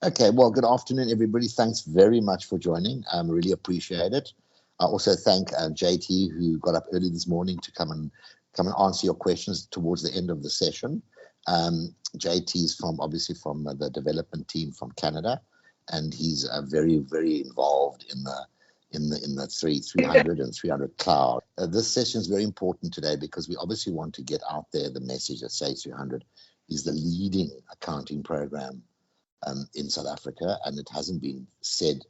Okay, well, good afternoon, everybody. Thanks very much for joining. Really appreciate it. I also thank JT, who got up early this morning to come and answer your questions towards the end of the session. JT is obviously from the development team from Canada, and he's very involved in the 300 and 300 cloud. This session is very important today because we obviously want to get out there the message that Sage 300 is the leading accounting program in South Africa, and it hasn't been said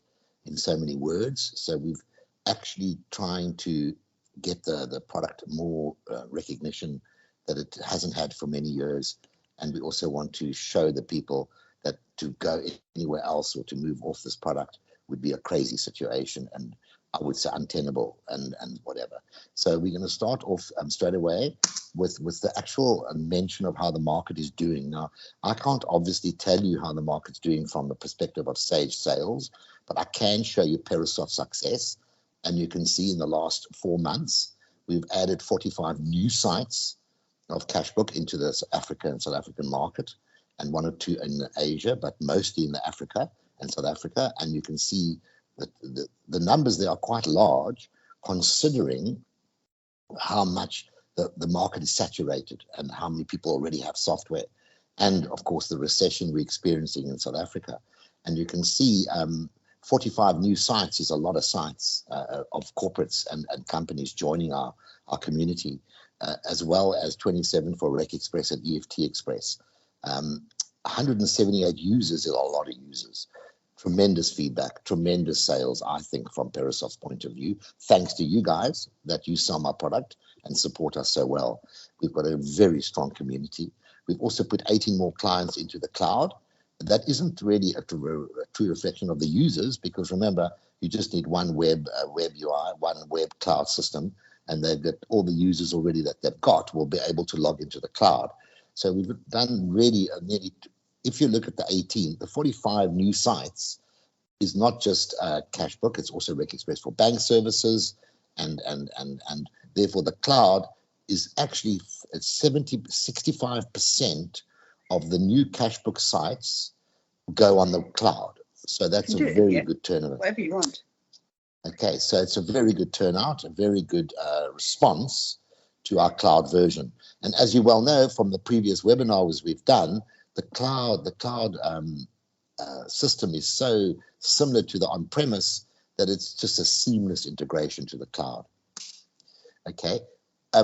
in so many words. So we've actually trying to get the product more recognition that it hasn't had for many years. And we also want to show the people that to go anywhere else or to move off this product would be a crazy situation, and I would say untenable and whatever. So we're going to start off straight away with the actual mention of how the market is doing. Now, I can't obviously tell you how the market's doing from the perspective of Sage sales, but I can show you Peresoft success. And you can see in the last 4 months, we've added 45 new sites of Cashbook into the South African market, and 1 or 2 in Asia, but mostly in the Africa and South Africa. And you can see that the numbers there are quite large, considering how much the market is saturated and how many people already have software. And of course, the recession we're experiencing in South Africa. And you can see 45 new sites is a lot of sites of corporates and companies joining our community, as well as 27 for RecXpress and EFTXpress. 178 users is a lot of users. Tremendous feedback, tremendous sales, I think, from Peresoft's point of view, thanks to you guys that you sell my product and support us so well. We've got a very strong community. We've also put 18 more clients into the cloud. That isn't really a true reflection of the users, because remember, you just need one web UI, one web cloud system, and they've got all the users already that they've got will be able to log into the cloud. So we've done really nearly, if you look at the 45 new sites is not just Cashbook, it's also RecXpress for bank services, and therefore the cloud is actually 65% of the new Cashbook sites go on the cloud. So that's a very good turnout. Whatever you want. Okay, so it's a very good turnout, a very good response to our cloud version. And as you well know from the previous webinars we've done, the cloud system is so similar to the on-premise that it's just a seamless integration to the cloud. Okay,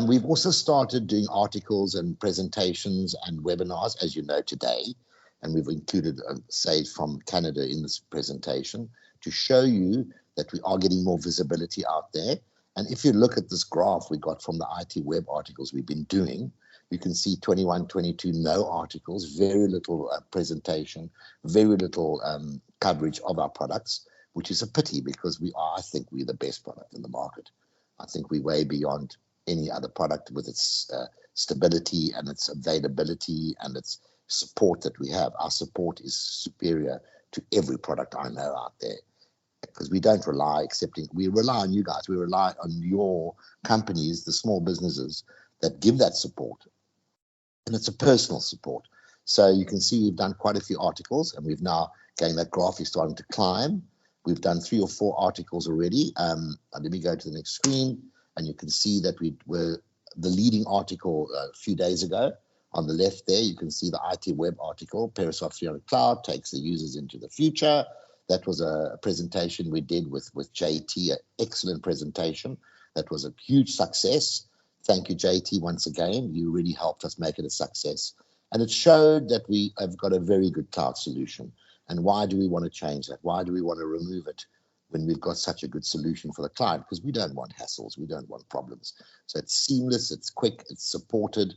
we've also started doing articles and presentations and webinars, as you know, today. And we've included Sage from Canada in this presentation to show you that we are getting more visibility out there. And if you look at this graph we got from the IT web articles we've been doing, you can see 21, 22, no articles, very little presentation, very little coverage of our products, which is a pity because I think we're the best product in the market. I think we're way beyond any other product with its stability and its availability and its support that we have. Our support is superior to every product I know out there, because we don't rely we rely on you guys. We rely on your companies, the small businesses that give that support. And it's a personal support. So you can see we've done quite a few articles, and we've now getting that graph is starting to climb. We've done 3 or 4 articles already. Let me go to the next screen, and you can see that we were the leading article a few days ago. On the left there, you can see the IT web article, Peresoft 300 Cloud takes the users into the future. That was a presentation we did with JT, an excellent presentation. That was a huge success. Thank you, JT, once again. You really helped us make it a success. And it showed that we have got a very good cloud solution. And why do we want to change that? Why do we want to remove it when we've got such a good solution for the client? Because we don't want hassles. We don't want problems. So it's seamless, it's quick, it's supported.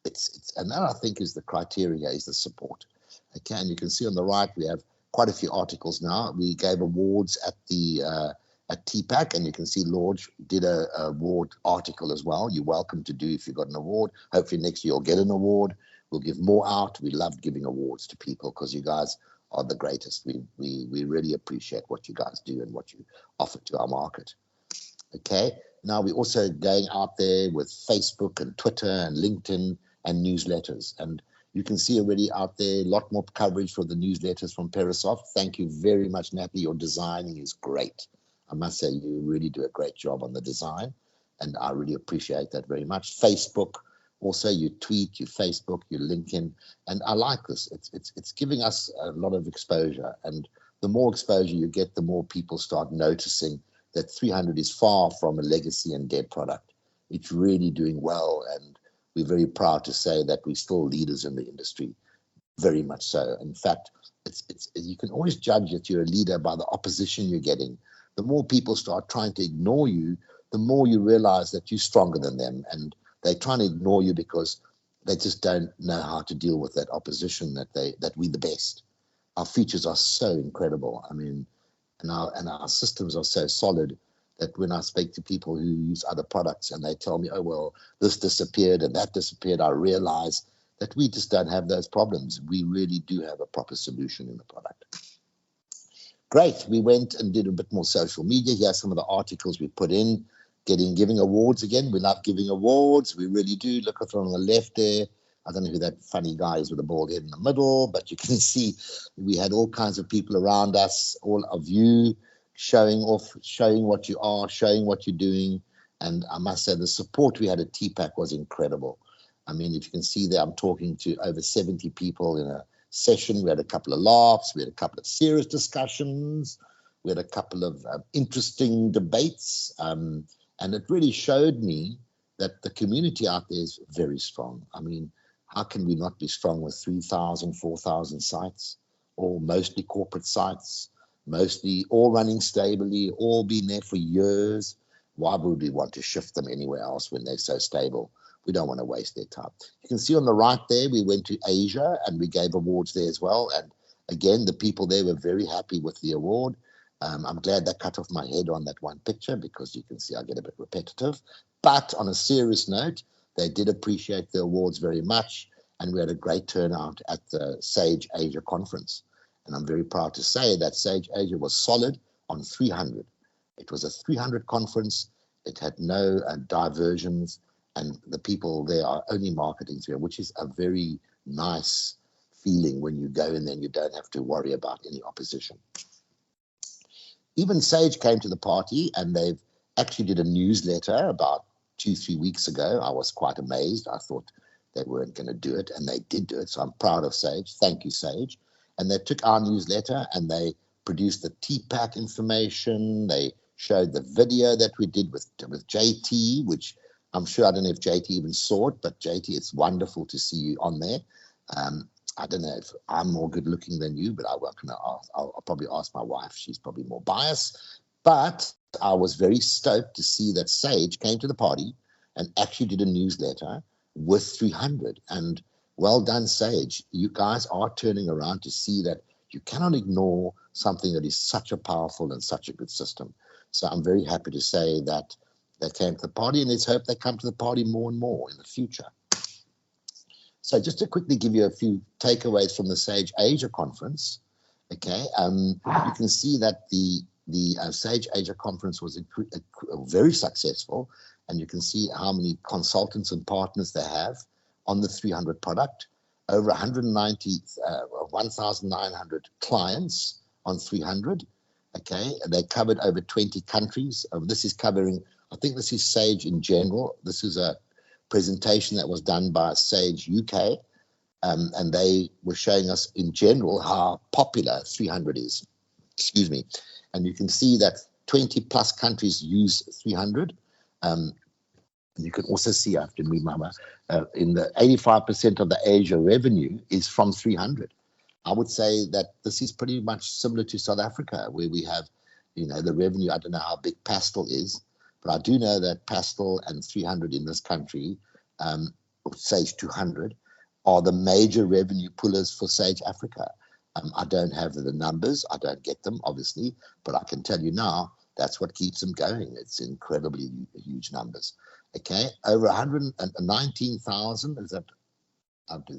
And that, I think, is the criteria, is the support. Okay, and you can see on the right, we have quite a few articles now. We gave awards at TPAC, and you can see Lorge did a award article as well. You're welcome to do if you got an award. Hopefully next year you'll get an award. We'll give more out. We love giving awards to people because you guys are the greatest. We really appreciate what you guys do and what you offer to our market. Okay, now we're also going out there with Facebook and Twitter and LinkedIn and newsletters. And You can see already out there, a lot more coverage for the newsletters from Peresoft. Thank you very much, Natalie. Your designing is great. I must say, you really do a great job on the design, and I really appreciate that very much. Facebook, also you tweet, you Facebook, you LinkedIn, and I like this. It's giving us a lot of exposure, and the more exposure you get, the more people start noticing that 300 is far from a legacy and dead product. It's really doing well, and we're very proud to say that we're still leaders in the industry, very much so. In fact, you can always judge that you're a leader by the opposition you're getting. The more people start trying to ignore you, the more you realize that you're stronger than them, and they're trying to ignore you because they just don't know how to deal with that opposition, that we're the best. Our features are so incredible. I mean, and our systems are so solid that when I speak to people who use other products and they tell me, oh, well, this disappeared and that disappeared, I realize that we just don't have those problems. We really do have a proper solution in the product. Great. We went and did a bit more social media. Here are some of the articles we put in, giving awards again. We love giving awards. We really do. Look at it on the left there. I don't know who that funny guy is with the bald head in the middle, but you can see we had all kinds of people around us, all of you, showing off, showing what you are, showing what you're doing. And I must say the support we had at TPAC was incredible. I mean, if you can see there, I'm talking to over 70 people in a session. We had a couple of laughs. We had a couple of serious discussions. We had a couple of interesting debates. And it really showed me that the community out there is very strong. I mean, how can we not be strong with 3,000, 4,000 sites, all mostly corporate sites, mostly all running stably, all been there for years? Why would we want to shift them anywhere else when they're so stable? We don't want to waste their time. You can see on the right there, we went to Asia and we gave awards there as well. And again, the people there were very happy with the award. I'm glad they cut off my head on that one picture because you can see I get a bit repetitive. But on a serious note, they did appreciate the awards very much, and we had a great turnout at the Sage Asia conference. And I'm very proud to say that Sage Asia was solid on 300. It was a 300 conference. It had no diversions, and the people there are only marketing through, which is a very nice feeling when you go in there and you don't have to worry about any opposition. Even Sage came to the party, and they've actually did a newsletter about 2-3 weeks ago. I was quite amazed. I thought they weren't going to do it, and they did do it. So I'm proud of Sage. Thank you, Sage. And they took our newsletter and they produced the TPAC information. They showed the video that we did with JT, which I'm sure, I don't know if JT even saw it, but JT, it's wonderful to see you on there. I don't know if I'm more good looking than you, but I'll probably ask my wife. She's probably more biased. But I was very stoked to see that Sage came to the party and actually did a newsletter with 300. And well done, Sage. You guys are turning around to see that you cannot ignore something that is such a powerful and such a good system. So I'm very happy to say that they came to the party, and let's hope they come to the party more and more in the future. So just to quickly give you a few takeaways from the Sage Asia conference, okay, you can see that the Sage Asia conference was very successful, and you can see how many consultants and partners they have on the 300 product, over 1,900 clients on 300, okay, and they covered over 20 countries. This is covering, I think this is Sage in general. This is a presentation that was done by Sage UK, and they were showing us in general how popular 300 is. Excuse me. And you can see that 20 plus countries use 300. You can also see, after me, Mama, in the 85% of the Asia revenue is from 300. I would say that this is pretty much similar to South Africa, where we have, you know, the revenue. I don't know how big Pastel is, but I do know that Pastel and 300 in this country, Sage 200, are the major revenue pullers for Sage Africa. I don't have the numbers. I don't get them, obviously, but I can tell you now, that's what keeps them going. It's incredibly huge numbers. Okay, over 119,000, is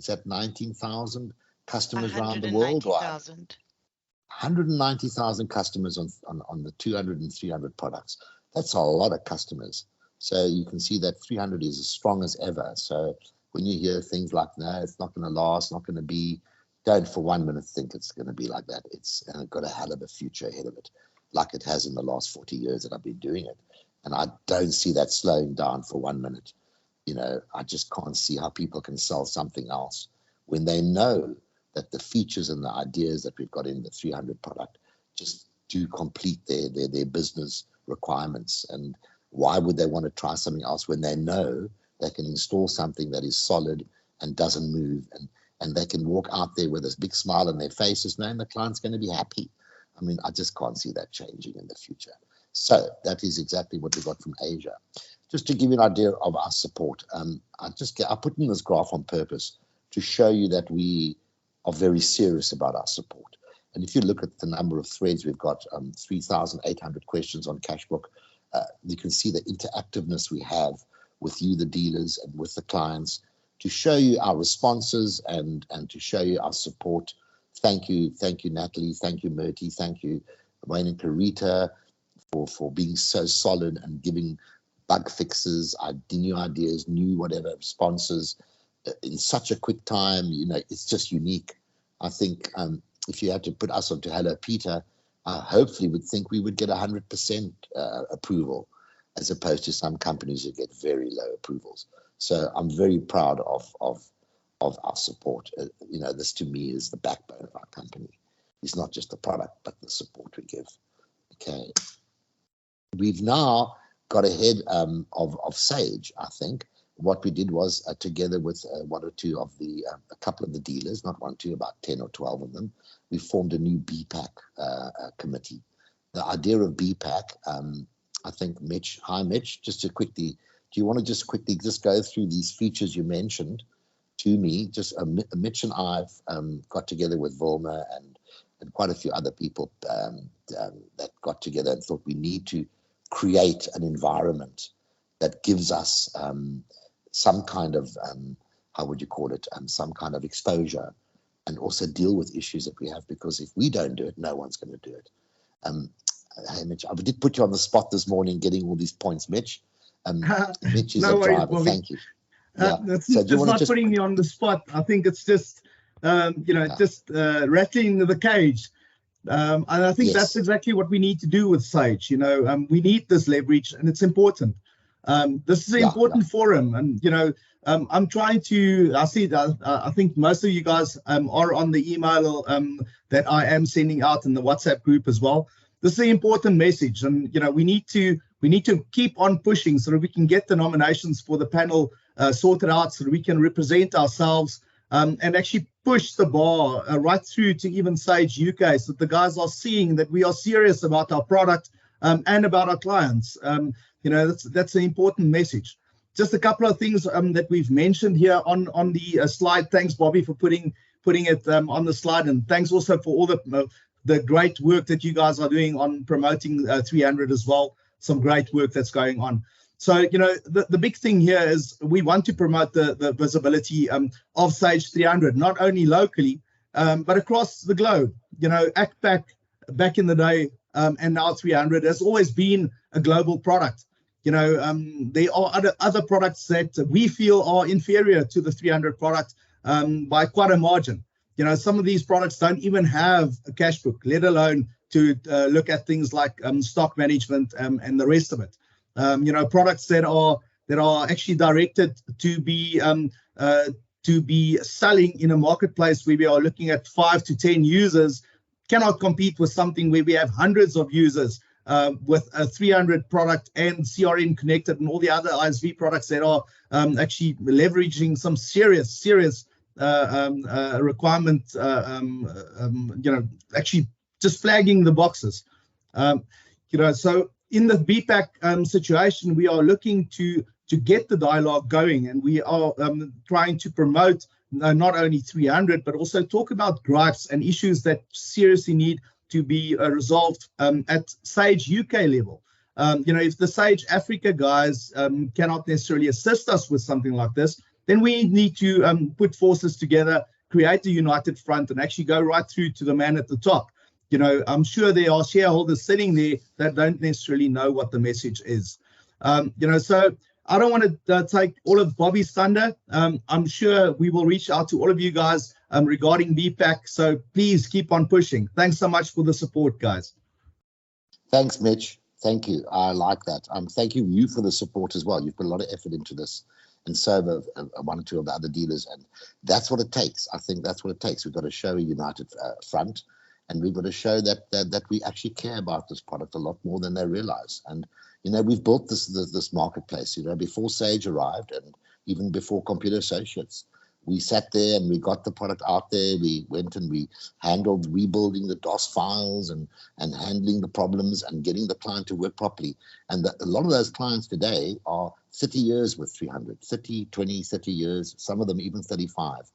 that 19,000 customers around the world? 190,000 customers on the 200 and 300 products. That's a lot of customers. So you can see that 300 is as strong as ever. So when you hear things like, no, it's not going to last, not going to be, don't for 1 minute think it's going to be like that. It's got a hell of a future ahead of it, like it has in the last 40 years that I've been doing it. And I don't see that slowing down for 1 minute. You know, I just can't see how people can sell something else when they know that the features and the ideas that we've got in the 300 product just do complete their business requirements. And why would they want to try something else when they know they can install something that is solid and doesn't move, and they can walk out there with this big smile on their faces knowing the client's going to be happy? I mean, I just can't see that changing in the future. So that is exactly what we got from Asia. Just to give you an idea of our support, I put in this graph on purpose to show you that we are very serious about our support. And if you look at the number of threads, we've got 3,800 questions on Cashbook. You can see the interactiveness we have with you, the dealers, and with the clients, to show you our responses and to show you our support. Thank you, Natalie. Thank you, Murty. Thank you, Wayne and Carita, for being so solid and giving bug fixes, new ideas, new whatever responses in such a quick time. You know, it's just unique. I think if you had to put us onto Hello Peter, hopefully would think we would get 100% approval, as opposed to some companies that get very low approvals. So I'm very proud of our support. You know, this to me is the backbone of our company. It's not just the product, but the support we give. Okay. We've now got ahead of Sage, I think. What we did was, together with one or two of a couple of the dealers, not one, two, about 10 or 12 of them, we formed a new BPAC committee. The idea of BPAC, I think, Mitch, hi Mitch, just to quickly, do you want to just quickly go through these features you mentioned to me? Just Mitch and I have got together with Vilma and quite a few other people that got together and thought we need to create an environment that gives us some kind of, how would you call it, some kind of exposure, and also deal with issues that we have, because if we don't do it, no one's going to do it. Hey, Mitch, I did put you on the spot this morning getting all these points, Mitch. Mitch is no a worries, driver. Bobby. Thank you. Yeah. So it's not putting me on the spot. I think it's just, just rattling the cage. And I think that's exactly what we need to do with Sage. You know, we need this leverage, and it's important. This is an important forum, and I'm trying to. I think most of you guys are on the email that I am sending out in the WhatsApp group as well. This is an important message, and we need to keep on pushing so that we can get the nominations for the panel sorted out, so that we can represent ourselves and actually push the bar right through to even Sage UK, so that the guys are seeing that we are serious about our product and about our clients. That's an important message. Just a couple of things that we've mentioned here on the slide. Thanks, Bobby, for putting it on the slide, and thanks also for all the great work that you guys are doing on promoting 300 as well. Some great work that's going on. So, the big thing here is we want to promote the visibility of Sage 300, not only locally, but across the globe. ACPAC back in the day and now 300 has always been a global product. There are other products that we feel are inferior to the 300 product by quite a margin. Some of these products don't even have a cash book, let alone to look at things like stock management and the rest of it. Products that are actually directed to be selling in a marketplace where we are looking at 5 to 10 users cannot compete with something where we have hundreds of users with a 300 product and CRM connected and all the other ISV products that are actually leveraging some serious requirement, actually just flagging the boxes. So in the BPAC situation, we are looking to get the dialogue going, and we are trying to promote not only 300, but also talk about gripes and issues that seriously need to be resolved at Sage UK level. If the Sage Africa guys cannot necessarily assist us with something like this, then we need to put forces together, create a united front, and actually go right through to the man at the top. I'm sure there are shareholders sitting there that don't necessarily know what the message is. So I don't want to take all of Bobby's thunder. I'm sure we will reach out to all of you guys regarding VPAC. So please keep on pushing. Thanks so much for the support, guys. Thanks, Mitch. Thank you. I like that. Thank you for the support as well. You've put a lot of effort into this, and so have one or two of the other dealers, and that's what it takes. I think that's what it takes. We've got to show a united front, and we've got to show that we actually care about this product a lot more than they realize. And you know, we've built this marketplace. You know, before Sage arrived, and even before Computer Associates, we sat there and we got the product out there. We went and we handled rebuilding the DOS files and handling the problems and getting the client to work properly. And a lot of those clients today are 30 years with 300, 30 years, some of them even 35.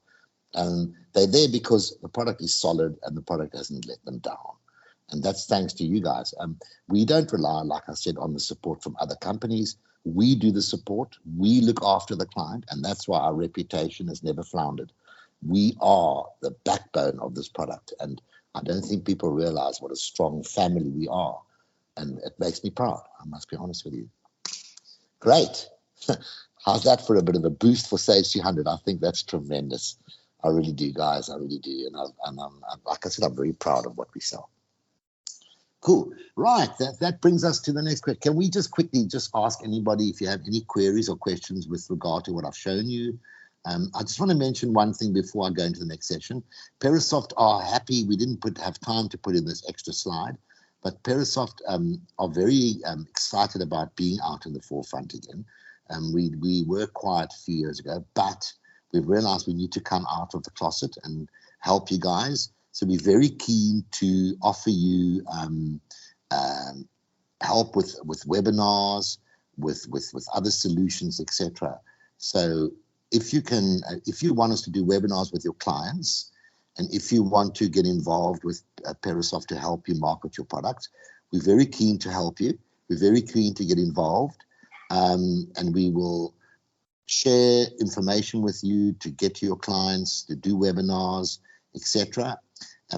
And they're there because the product is solid and the product hasn't let them down. And that's thanks to you guys. We don't rely, like I said, on the support from other companies. We do the support, we look after the client, and that's why our reputation has never floundered. We are the backbone of this product, and I don't think people realize what a strong family we are, and it makes me proud, I must be honest with you. Great. How's that for a bit of a boost for Sage 300? I think that's tremendous. I really do, guys, I really do. And like I said, I'm very proud of what we sell. Cool. Right. That brings us to the next question. Can we just quickly ask anybody if you have any queries or questions with regard to what I've shown you? I just want to mention one thing before I go into the next session. Peresoft are happy. We didn't have time to put in this extra slide, but Peresoft are very excited about being out in the forefront again. We were quiet a few years ago, but we've realized we need to come out of the closet and help you guys. So we're very keen to offer you help with webinars, with other solutions, etc. So if you want us to do webinars with your clients, and if you want to get involved with Peresoft to help you market your product, we're very keen to help you. We're very keen to get involved, and we will share information with you to get to your clients, to do webinars, etc.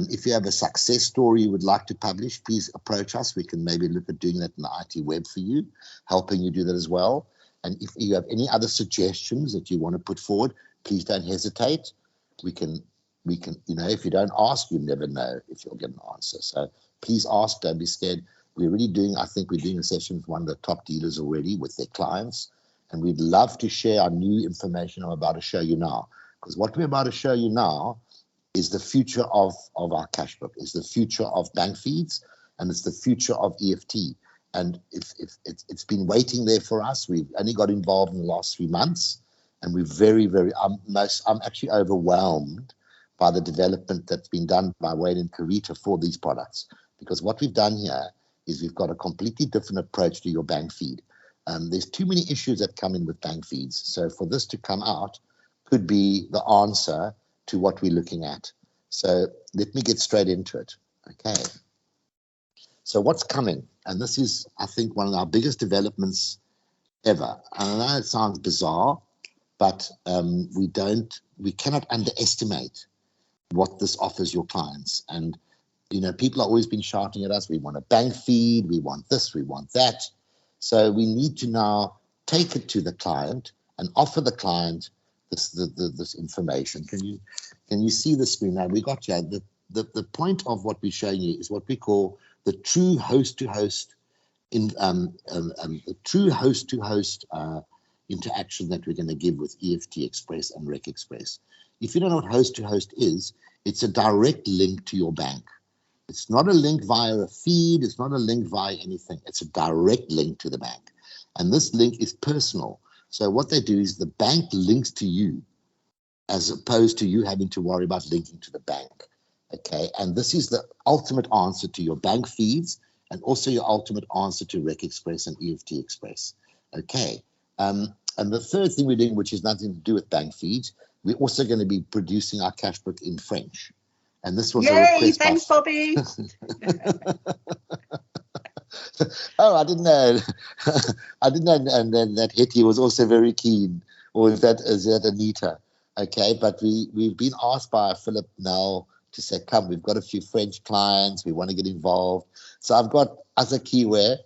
If you have a success story you would like to publish, please approach us. We can maybe look at doing that in the IT web for you, helping you do that as well. And if you have any other suggestions that you want to put forward, please don't hesitate. We can, you know, if you don't ask, you never know if you'll get an answer. So please ask, don't be scared. We're really doing, I think we're doing a session with one of the top dealers already with their clients. And we'd love to share our new information I'm about to show you now. Because what we're about to show you now is the future of our cash book, is the future of bank feeds, and it's the future of EFT. And if it's been waiting there for us. We've only got involved in the last 3 months, and we're very, I'm actually overwhelmed by the development that's been done by Wayne and Karita for these products. Because what we've done here is we've got a completely different approach to your bank feed. There's too many issues that come in with bank feeds. So for this to come out could be the answer to what we're looking at. So let me get straight into it. Okay. So what's coming? And this is, I think, one of our biggest developments ever. I know it sounds bizarre, but we cannot underestimate what this offers your clients. And, you know, people have always been shouting at us, we want a bank feed, we want this, we want that. So we need to now take it to the client and offer the client this information. Can you see the screen now? We got you. The point of what we're showing you is what we call the true host-to-host interaction that we're going to give with EFTXpress and RecXpress. If you don't know what host-to-host is, it's a direct link to your bank. It's not a link via a feed. It's not a link via anything. It's a direct link to the bank. And this link is personal. So what they do is the bank links to you as opposed to you having to worry about linking to the bank. Okay, and this is the ultimate answer to your bank feeds and also your ultimate answer to RecXpress and EFTXpress. Okay, and the third thing we're doing, which has nothing to do with bank feeds, we're also going to be producing our cash book in French. And this was a request. Thanks, Bobby. Oh, I didn't know. I didn't know. And then that Hetty was also very keen. Or is that Anita? Okay, but we've been asked by Philip now to say, come, we've got a few French clients. We want to get involved. So I've got, as a keyword,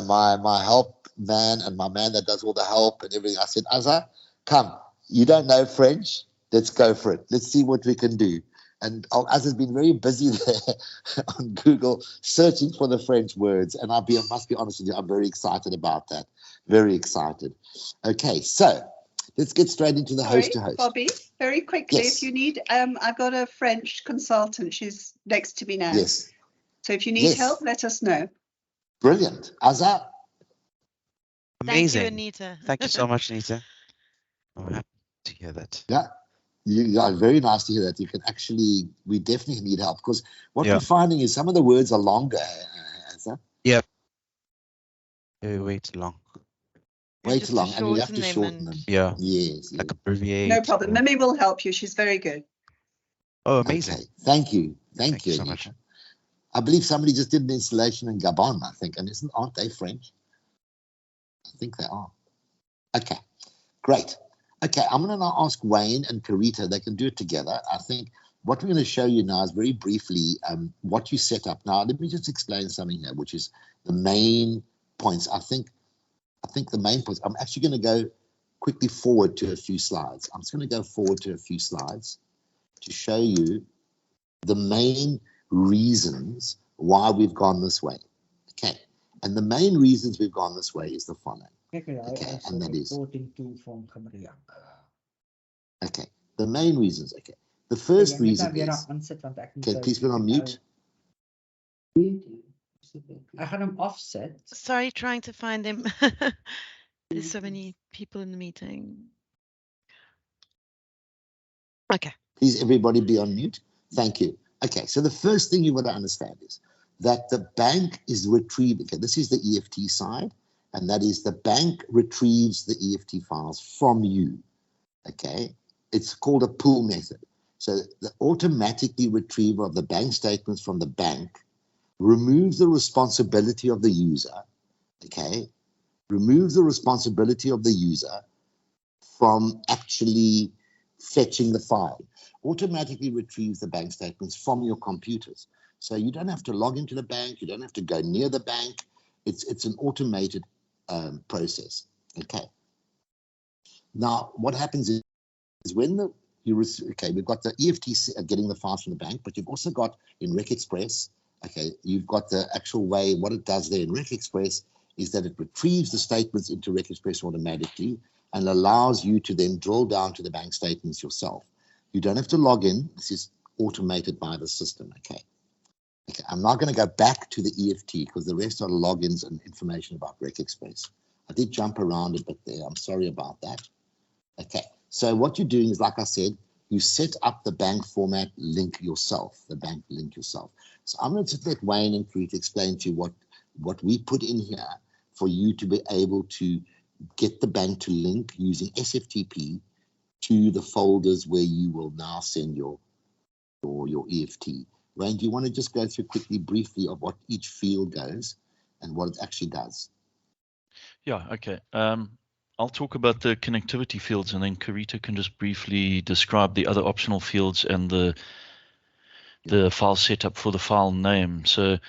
my help man and my man that does all the help and everything. I said, Azza, come, you don't know French. Let's go for it. Let's see what we can do. And Azza's been very busy there on Google searching for the French words. And I must be honest with you, I'm very excited about that. Very excited. Okay, so let's get straight into the host-to-host. Bobby, very quickly, Yes. if you need, I've got a French consultant. She's next to me now. Yes. So if you need help, let us know. Brilliant. Azza? Amazing. Thank you, Anita. Thank you so much, Anita. I'm happy to hear that. Yeah. Very nice to hear that. You can actually, we definitely need help because what we're finding is some of the words are longer. Azza. Yeah. Way too long. Way too long, and you have to shorten them. Yeah. Yes. Like abbreviate. No problem. Mimi will help you. She's very good. Oh, amazing. Okay. Thank you. Thank you so much. I believe somebody just did an installation in Gabon, I think, and aren't they French? I think they are. Okay, great. Okay, I'm going to now ask Wayne and Carita. They can do it together. I think what we're going to show you now is very briefly what you set up. Now, let me just explain something here, which is the main points. I think the main points. I'm actually going to go quickly forward to a few slides. I'm just going to go forward to a few slides to show you the main reasons why we've gone this way. Okay, and the main reasons we've gone this way is the following. Okay, and that is okay. The main reasons. Okay, the first reason is. Okay, please put on mute. I had him offset. Sorry, trying to find him. There's so many people in the meeting. Okay. Please, everybody be on mute. Thank you. Okay, so the first thing you want to understand is that the bank is retrieving. Okay, this is the EFT side, and that is the bank retrieves the EFT files from you. Okay, it's called a pull method. So the automatically retrieval of the bank statements from the bank removes the responsibility of the user. Okay, removes the responsibility of the user from actually fetching the file. Automatically retrieves the bank statements from your computers. So you don't have to log into the bank. You don't have to go near the bank. It's an automated process. Okay. Now, what happens is when we've got the EFT getting the files from the bank, but you've also got in RecXpress, okay, you've got the actual way, what it does there in RecXpress is that it retrieves the statements into RecXpress automatically and allows you to then drill down to the bank statements yourself. You don't have to log in. This is automated by the system, okay? Okay, I'm now going to go back to the EFT because the rest are logins and information about RecXpress. I did jump around a bit there. I'm sorry about that. Okay, so what you're doing is, like I said, you set up the bank format link yourself, the bank link yourself. So I'm going to let Wayne and Crete explain to you what we put in here for you to be able to get the bank to link using SFTP to the folders where you will now send your EFT. Wayne, do you want to just go through quickly, briefly, of what each field does and what it actually does? Yeah, okay. I'll talk about the connectivity fields, and then Carita can just briefly describe the other optional fields and the file setup for the file name. So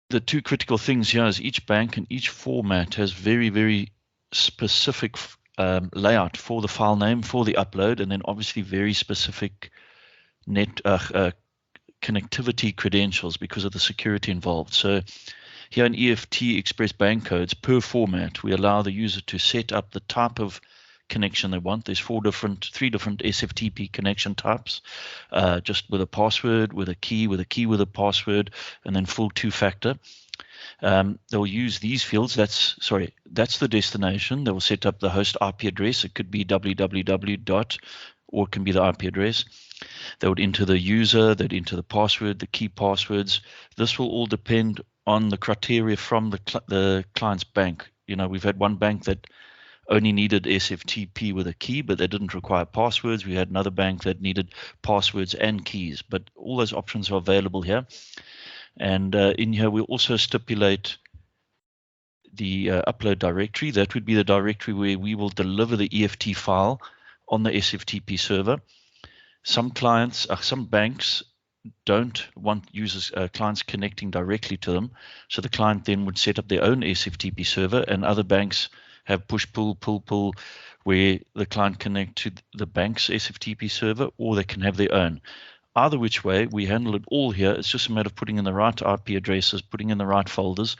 the two critical things here is each bank and each format has very, very specific layout for the file name, for the upload, and then obviously very specific connectivity credentials because of the security involved. So here in EFTXpress bank codes per format, we allow the user to set up the type of connection they want. There's three different SFTP connection types, just with a password, with a key, with a password, and then full two-factor. They'll use these fields. That's the destination. They will set up the host IP address. It could be www. Or it can be the IP address. They would enter the user, they'd enter the password, the key passwords. This will all depend on the criteria from the client's bank. You know, we've had one bank that only needed SFTP with a key, but they didn't require passwords. We had another bank that needed passwords and keys, but all those options are available here. And in here, we also stipulate the upload directory. That would be the directory where we will deliver the EFT file on the SFTP server. Some clients, some banks don't want users, clients connecting directly to them. So the client then would set up their own SFTP server, and other banks have push, pull, where the client connect to the bank's SFTP server, or they can have their own. Either which way, we handle it all here. It's just a matter of putting in the right IP addresses, putting in the right folders.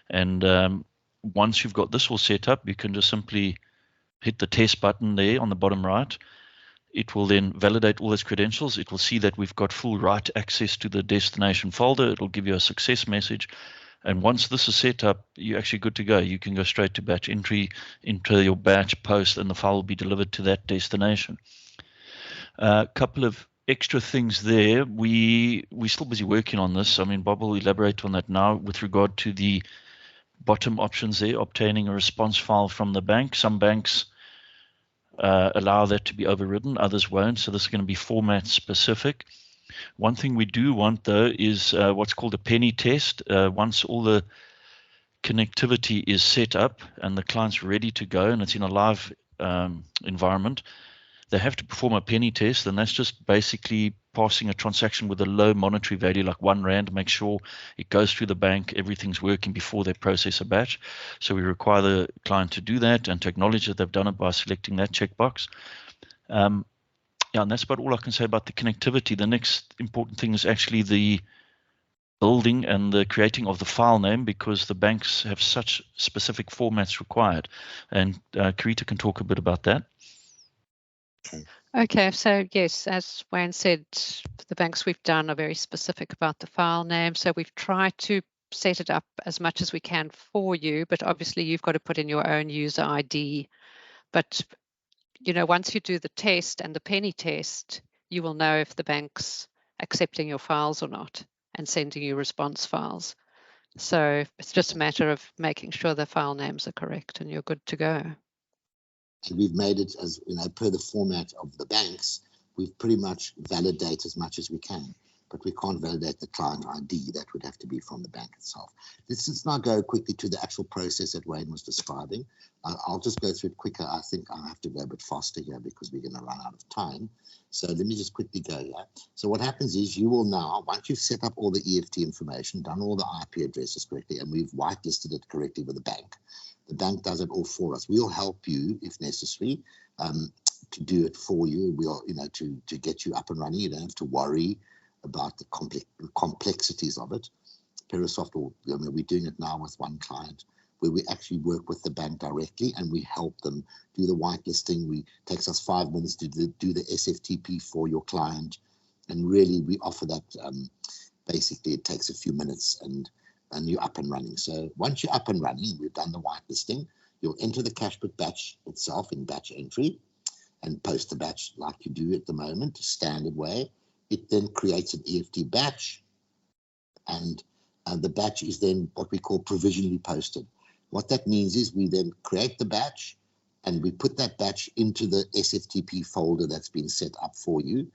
And once you've got this all set up, you can just simply hit the test button there on the bottom right. It will then validate all those credentials. It will see that we've got full right access to the destination folder. It'll give you a success message. And once this is set up, you're actually good to go. You can go straight to batch entry, enter your batch, post, and the file will be delivered to that destination. A couple of extra things there. We're still busy working on this. I mean, Bob will elaborate on that now with regard to the bottom options there, obtaining a response file from the bank. Some banks allow that to be overridden, others won't. So this is going to be format specific. One thing we do want, though, is what's called a penny test. Once all the connectivity is set up and the client's ready to go and it's in a live environment, they have to perform a penny test, and that's just basically passing a transaction with a low monetary value, like R1, make sure it goes through the bank, everything's working before they process a batch. So we require the client to do that and to acknowledge that they've done it by selecting that checkbox. Yeah, and that's about all I can say about the connectivity. The next important thing is actually the building and the creating of the file name, because the banks have such specific formats required. And Karita can talk a bit about that. Okay, so yes, as Wayne said, the banks we've done are very specific about the file name. So we've tried to set it up as much as we can for you, but obviously you've got to put in your own user ID. But, you know, once you do the test and the penny test, you will know if the bank's accepting your files or not and sending you response files. So it's just a matter of making sure the file names are correct and you're good to go. And we've made it, as you know, per the format of the banks, we've pretty much validated as much as we can, but we can't validate the client ID. That would have to be from the bank itself. Let's now go quickly to the actual process that Wayne was describing. I'll just go through it quicker. I think I'll have to go a bit faster here because we're going to run out of time. So let me just quickly go here. So what happens is you will now, once you've set up all the EFT information, done all the IP addresses correctly, and we've whitelisted it correctly with the bank, the bank does it all for us. We'll help you if necessary to do it for you. We'll, you know, to get you up and running. You don't have to worry about the complexities of it. Peresoft, I mean, we're doing it now with one client where we actually work with the bank directly and we help them do the whitelisting. It takes us 5 minutes to do the SFTP for your client. And really we offer that, basically it takes a few minutes and you're up and running. So once you're up and running, we've done the whitelisting, you'll enter the cashbook batch itself in batch entry and post the batch like you do at the moment, standard way. It then creates an EFT batch, and the batch is then what we call provisionally posted. What that means is we then create the batch and we put that batch into the SFTP folder that's been set up for you.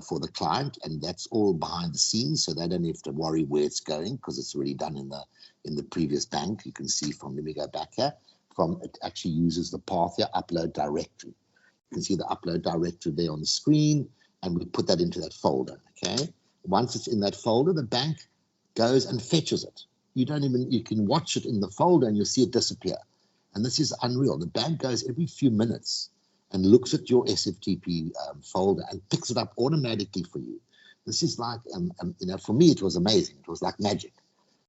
For the client, and that's all behind the scenes, so they don't have to worry where it's going because it's already done in the previous bank. You can see from, let me go back here, from it actually uses the path here, upload directory. You can see the upload directory there on the screen, and we put that into that folder. Okay, once it's in that folder, the bank goes and fetches it. You can watch it in the folder and you'll see it disappear. And this is unreal. The bank goes every few minutes and looks at your SFTP folder and picks it up automatically for you. This is like, you know, for me, it was amazing. It was like magic.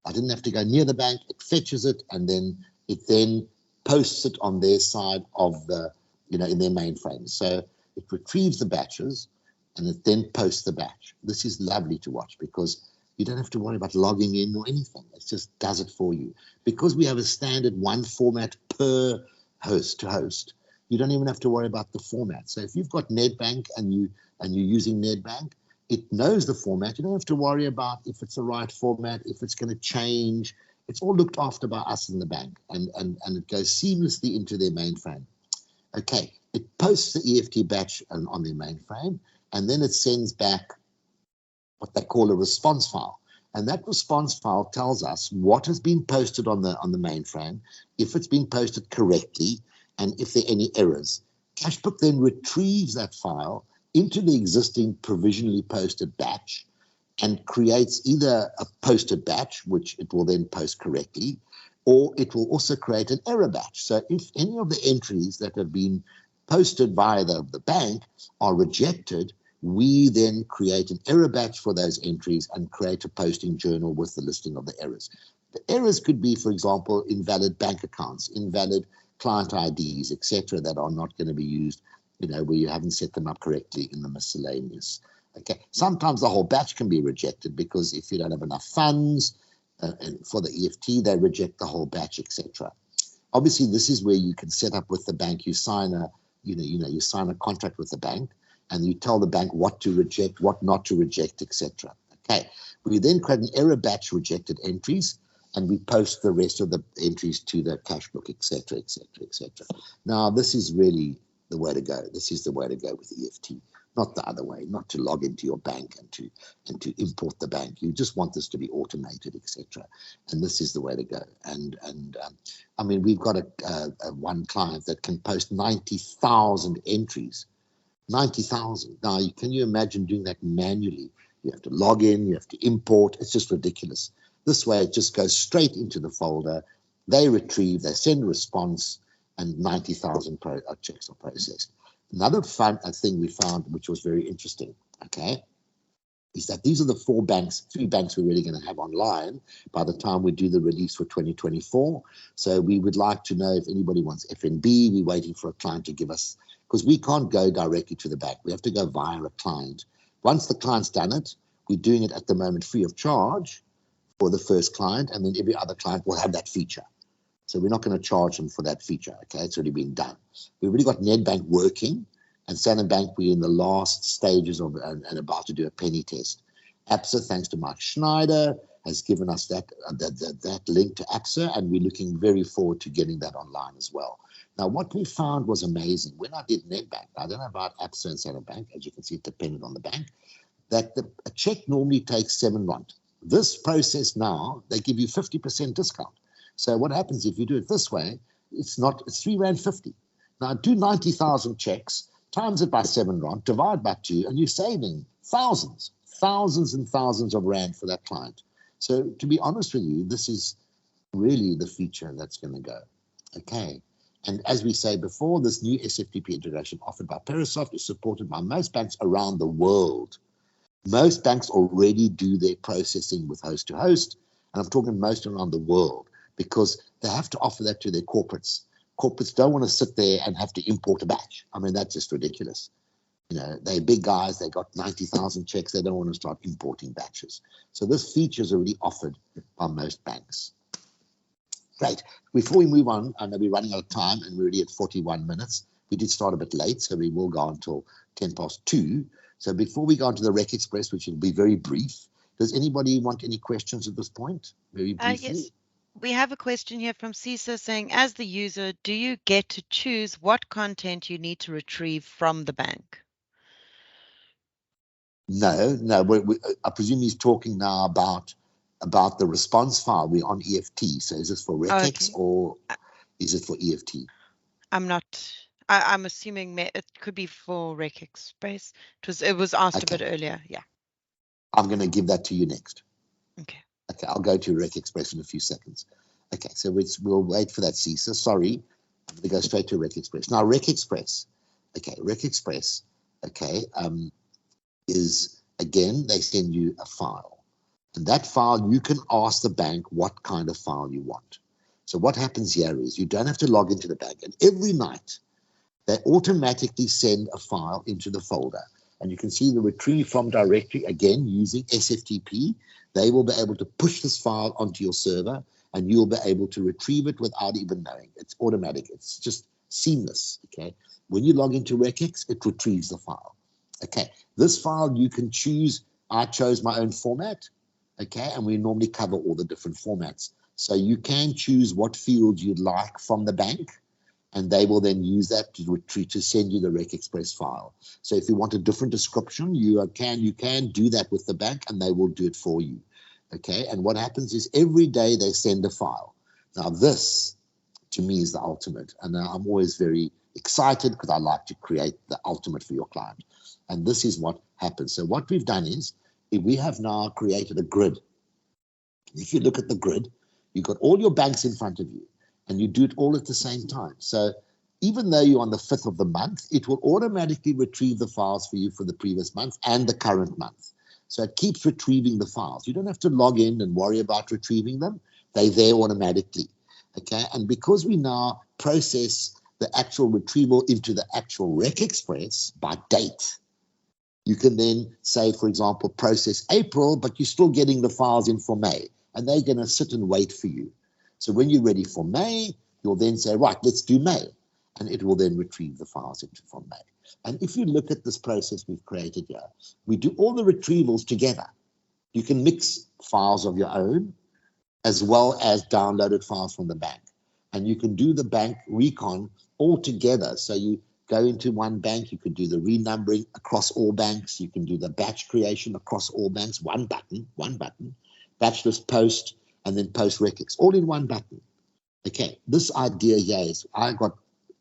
I didn't have to go near the bank. It fetches it, and then it posts it on their side of the, you know, in their mainframe. So it retrieves the batches, and it then posts the batch. This is lovely to watch because you don't have to worry about logging in or anything. It just does it for you. Because we have a standard one format per host to host, you don't even have to worry about the format. So if you've got Nedbank and you're using Nedbank, it knows the format. You don't have to worry about if it's the right format, if it's going to change. It's all looked after by us in the bank, and it goes seamlessly into their mainframe. Okay, it posts the EFT batch on their mainframe, and then it sends back what they call a response file. And that response file tells us what has been posted on the mainframe, if it's been posted correctly, and if there are any errors. Cashbook then retrieves that file into the existing provisionally posted batch, and creates either a posted batch, which it will then post correctly, or it will also create an error batch. So if any of the entries that have been posted by the bank are rejected, we then create an error batch for those entries and create a posting journal with the listing of the errors. The errors could be, for example, invalid bank accounts, invalid client IDs, etc., that are not going to be used, where you haven't set them up correctly in the miscellaneous. Okay. Sometimes the whole batch can be rejected because if you don't have enough funds and for the EFT, they reject the whole batch, etc. Obviously, this is where you can set up with the bank. You sign a, you sign a contract with the bank, and you tell the bank what to reject, what not to reject, etc. Okay. We then create an error batch rejected entries, and we post the rest of the entries to the cash book, etc., etc., etc. Now, this is really the way to go. This is the way to go with EFT, not the other way, not to log into your bank and to import the bank. You just want this to be automated, etc. And this is the way to go. And I mean, we've got a one client that can post 90,000 entries. 90,000. Now, can you imagine doing that manually? You have to log in, you have to import. It's just ridiculous. This way, it just goes straight into the folder. They retrieve, they send a response, and 90,000 checks are processed. Another fun thing we found, which was very interesting, okay, is that these are the three banks we're really going to have online by the time we do the release for 2024. So we would like to know if anybody wants FNB. We're waiting for a client to give us, because we can't go directly to the bank. We have to go via a client. Once the client's done it, we're doing it at the moment free of charge for the first client, and then every other client will have that feature. So we're not going to charge them for that feature, okay? It's already been done. We've already got Nedbank working, and Standard Bank, we're in the last stages of and about to do a penny test. APSA, thanks to Mike Schneider, has given us that link to APSA, and we're looking very forward to getting that online as well. Now, what we found was amazing. When I did Nedbank, I don't know about APSA and Standard Bank, as you can see, it depended on the bank, that a check normally takes R7. This process now, they give you 50% discount. So what happens if you do it this way, it's R3.50. Now do 90,000 checks, times it by R7, divide by 2, and you're saving thousands and thousands of rand for that client. So to be honest with you, this is really the feature that's going to go. Okay. And as we say before, this new SFTP integration offered by Peresoft is supported by most banks around the world. Most banks already do their processing with host to host, and I'm talking most around the world, because they have to offer that to their corporates. Corporates don't want to sit there and have to import a batch. I mean, that's just ridiculous. They're big guys, they got 90,000 checks, they don't want to start importing batches. So this feature is already offered by most banks. Great. Before we move on, I know we're running out of time and we're already at 41 minutes. We did start a bit late, so we will go until 2:10. So before we go on to the RecXpress, which will be very brief, does anybody want any questions at this point? Very briefly. Yes. We have a question here from CISA saying, as the user, do you get to choose what content you need to retrieve from the bank? No. I presume he's talking now about the response file. We're on EFT. So is this for RecX or is it for EFT? I'm assuming it could be for RecXpress. It was asked a bit earlier. Yeah. I'm going to give that to you next. Okay. Okay, I'll go to RecXpress in a few seconds. Okay, so we'll wait for that, CISA. Sorry, I'm going to go straight to RecXpress. Now, RecXpress, is, again, they send you a file. And that file, you can ask the bank what kind of file you want. So what happens here is you don't have to log into the bank. And every night, they automatically send a file into the folder. And you can see the retrieve from directory, again, using SFTP. They will be able to push this file onto your server, and you'll be able to retrieve it without even knowing. It's automatic. It's just seamless, okay? When you log into RecX, it retrieves the file, okay? This file, you can choose. I chose my own format, okay? And we normally cover all the different formats. So you can choose what field you'd like from the bank, and they will then use that to send you the RecXpress file. So if you want a different description, you can do that with the bank, and they will do it for you. Okay, and what happens is every day they send a file. Now this, to me, is the ultimate, and I'm always very excited because I like to create the ultimate for your client. And this is what happens. So what we've done is we have now created a grid. If you look at the grid, you've got all your banks in front of you, and you do it all at the same time. So even though you're on the 5th of the month, it will automatically retrieve the files for you for the previous month and the current month. So it keeps retrieving the files. You don't have to log in and worry about retrieving them. They're there automatically. Okay, and because we now process the actual retrieval into the actual RecXpress by date, you can then say, for example, process April, but you're still getting the files in for May, and they're going to sit and wait for you. So when you're ready for May, you'll then say, right, let's do May, and it will then retrieve the files from May. And if you look at this process we've created here, we do all the retrievals together. You can mix files of your own as well as downloaded files from the bank. And you can do the bank recon all together. So you go into one bank, you could do the renumbering across all banks. You can do the batch creation across all banks, one button, batch list post, and then post regex, all in one button. Okay, this idea here is, I got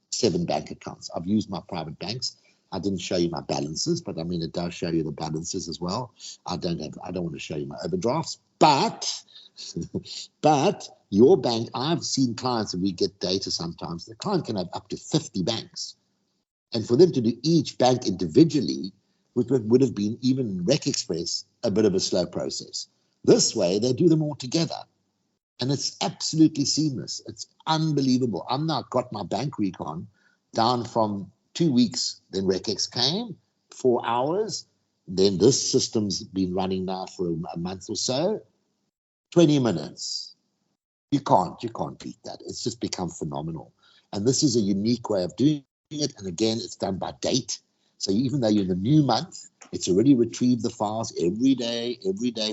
7 bank accounts. I've used my private banks. I didn't show you my balances, but I mean, it does show you the balances as well. I don't want to show you my overdrafts, but your bank, I've seen clients, and we get data sometimes, the client can have up to 50 banks. And for them to do each bank individually would have been, even in RecXpress, a bit of a slow process. This way, they do them all together. And it's absolutely seamless. It's unbelievable. I've now got my bank recon down from 2 weeks, then RecX came, 4 hours. Then this system's been running now for a month or so, 20 minutes. You can't beat that. It's just become phenomenal. And this is a unique way of doing it. And again, it's done by date. So even though you're in the new month, it's already retrieved the files every day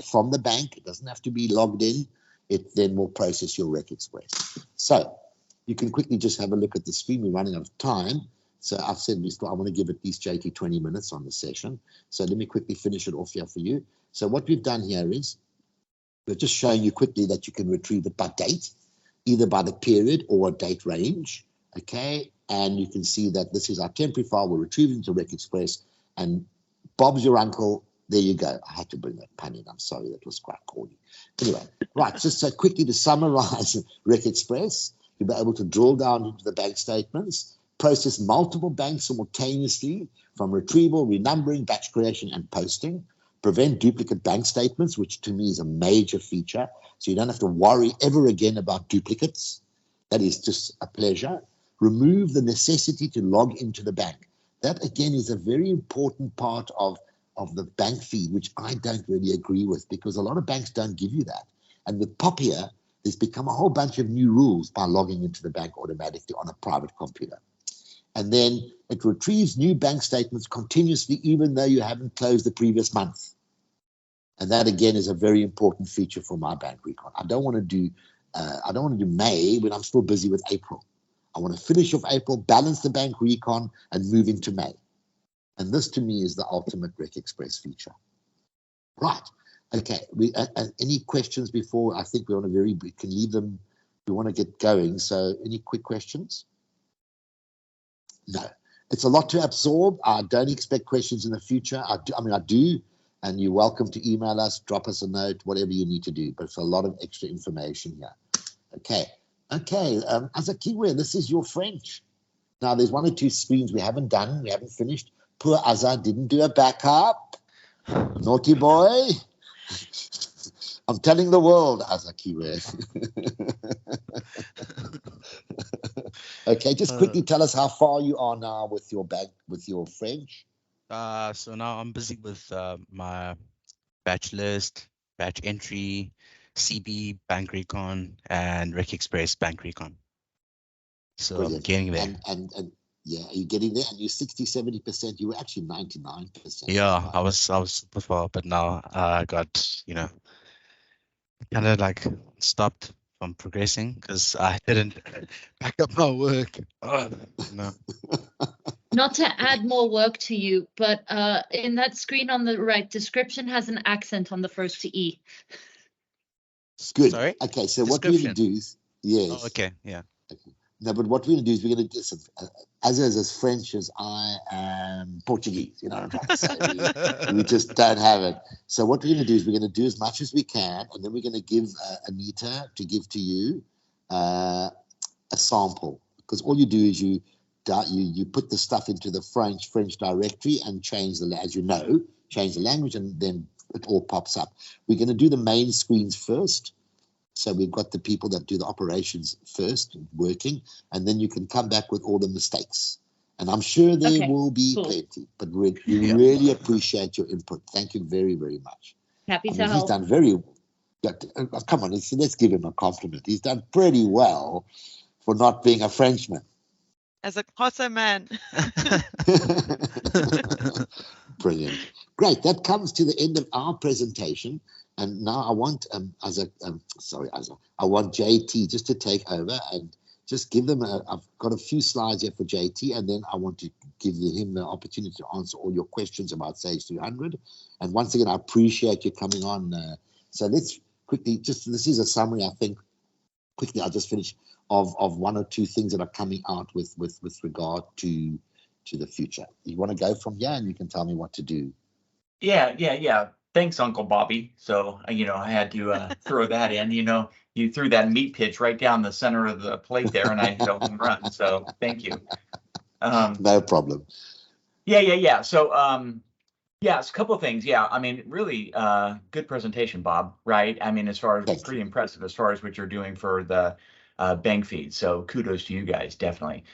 from the bank. It doesn't have to be logged in. It then will process your RecXpress. So you can quickly just have a look at the screen. We're running out of time. So I've said I want to give at least JT 20 minutes on the session. So let me quickly finish it off here for you. So what we've done here is we're just showing you quickly that you can retrieve it by date, either by the period or a date range. Okay, and you can see that this is our temporary file. We're retrieving to RecXpress, and Bob's your uncle. There you go. I had to bring that pun in. I'm sorry, that was quite corny. Anyway, right, just so quickly to summarize RecXpress, you'll be able to drill down into the bank statements, process multiple banks simultaneously from retrieval, renumbering, batch creation, and posting, prevent duplicate bank statements, which to me is a major feature, so you don't have to worry ever again about duplicates. That is just a pleasure. Remove the necessity to log into the bank. That, again, is a very important part of the bank feed, which I don't really agree with, because a lot of banks don't give you that. And with Popia, there's become a whole bunch of new rules by logging into the bank automatically on a private computer. And then it retrieves new bank statements continuously, even though you haven't closed the previous month. And that, again, is a very important feature for my bank recon. I don't want to do May when I'm still busy with April. I want to finish off April, balance the bank recon, and move into May. And this, to me, is the ultimate RecXpress feature. Right. Okay. Any questions before? I think we can leave them. We want to get going. So any quick questions? No. It's a lot to absorb. I don't expect questions in the future. I do. And you're welcome to email us, drop us a note, whatever you need to do. But it's a lot of extra information here. Okay. Okay. As a keyword, this is your French. Now, there's 1 or 2 screens we haven't done. We haven't finished. Poor Azza didn't do a backup. Naughty boy. I'm telling the world, Azza keyword. Okay, just quickly tell us how far you are now with your French. So now I'm busy with my batch list, batch entry, CB bank recon, and RecXpress bank recon. So Brilliant. I'm getting there. And yeah, you're getting there, and you're 60-70%. You were actually 99%. Yeah, I was super far, but now I got, kind of like stopped from progressing because I didn't back up my work. No. Not to add more work to you, but in that screen on the right, description has an accent on the first E. Good. Sorry? Okay, so what we do is, yes. Oh, okay, yeah. Okay. No, but what we're going to do is we're going to do as French as I am Portuguese. You know what I'm trying to say? We just don't have it. So what we're going to do is we're going to do as much as we can, and then we're going to give Anita to give to you a sample, because all you do is you put the stuff into the French directory and change the language, and then it all pops up. We're going to do the main screens first. So we've got the people that do the operations first working, and then you can come back with all the mistakes. And I'm sure there will be plenty, but we really appreciate your input. Thank you very, very much. Happy to He's help. done very, come on, let's give him a compliment. He's done pretty well for not being a Frenchman. As a Xhosa man. Brilliant. Great. That comes to the end of our presentation. And now I want I want JT just to take over and just give them I've got a few slides here for JT, and then I want to give him the opportunity to answer all your questions about Sage 300. And once again, I appreciate you coming on. So let's quickly, this is a summary, I think. Quickly, I'll just finish of one or two things that are coming out with regard to the future. You want to go from here, and you can tell me what to do. Yeah. Thanks, Uncle Bobby. So, I had to throw that in. You threw that meat pitch right down the center of the plate there, and I hit a home run. So, thank you. No problem. Yeah. So, it's a couple of things. Yeah, I mean, really good presentation, Bob, right? I mean, as far as pretty impressive as far as what you're doing for the bank feed. So, kudos to you guys, definitely.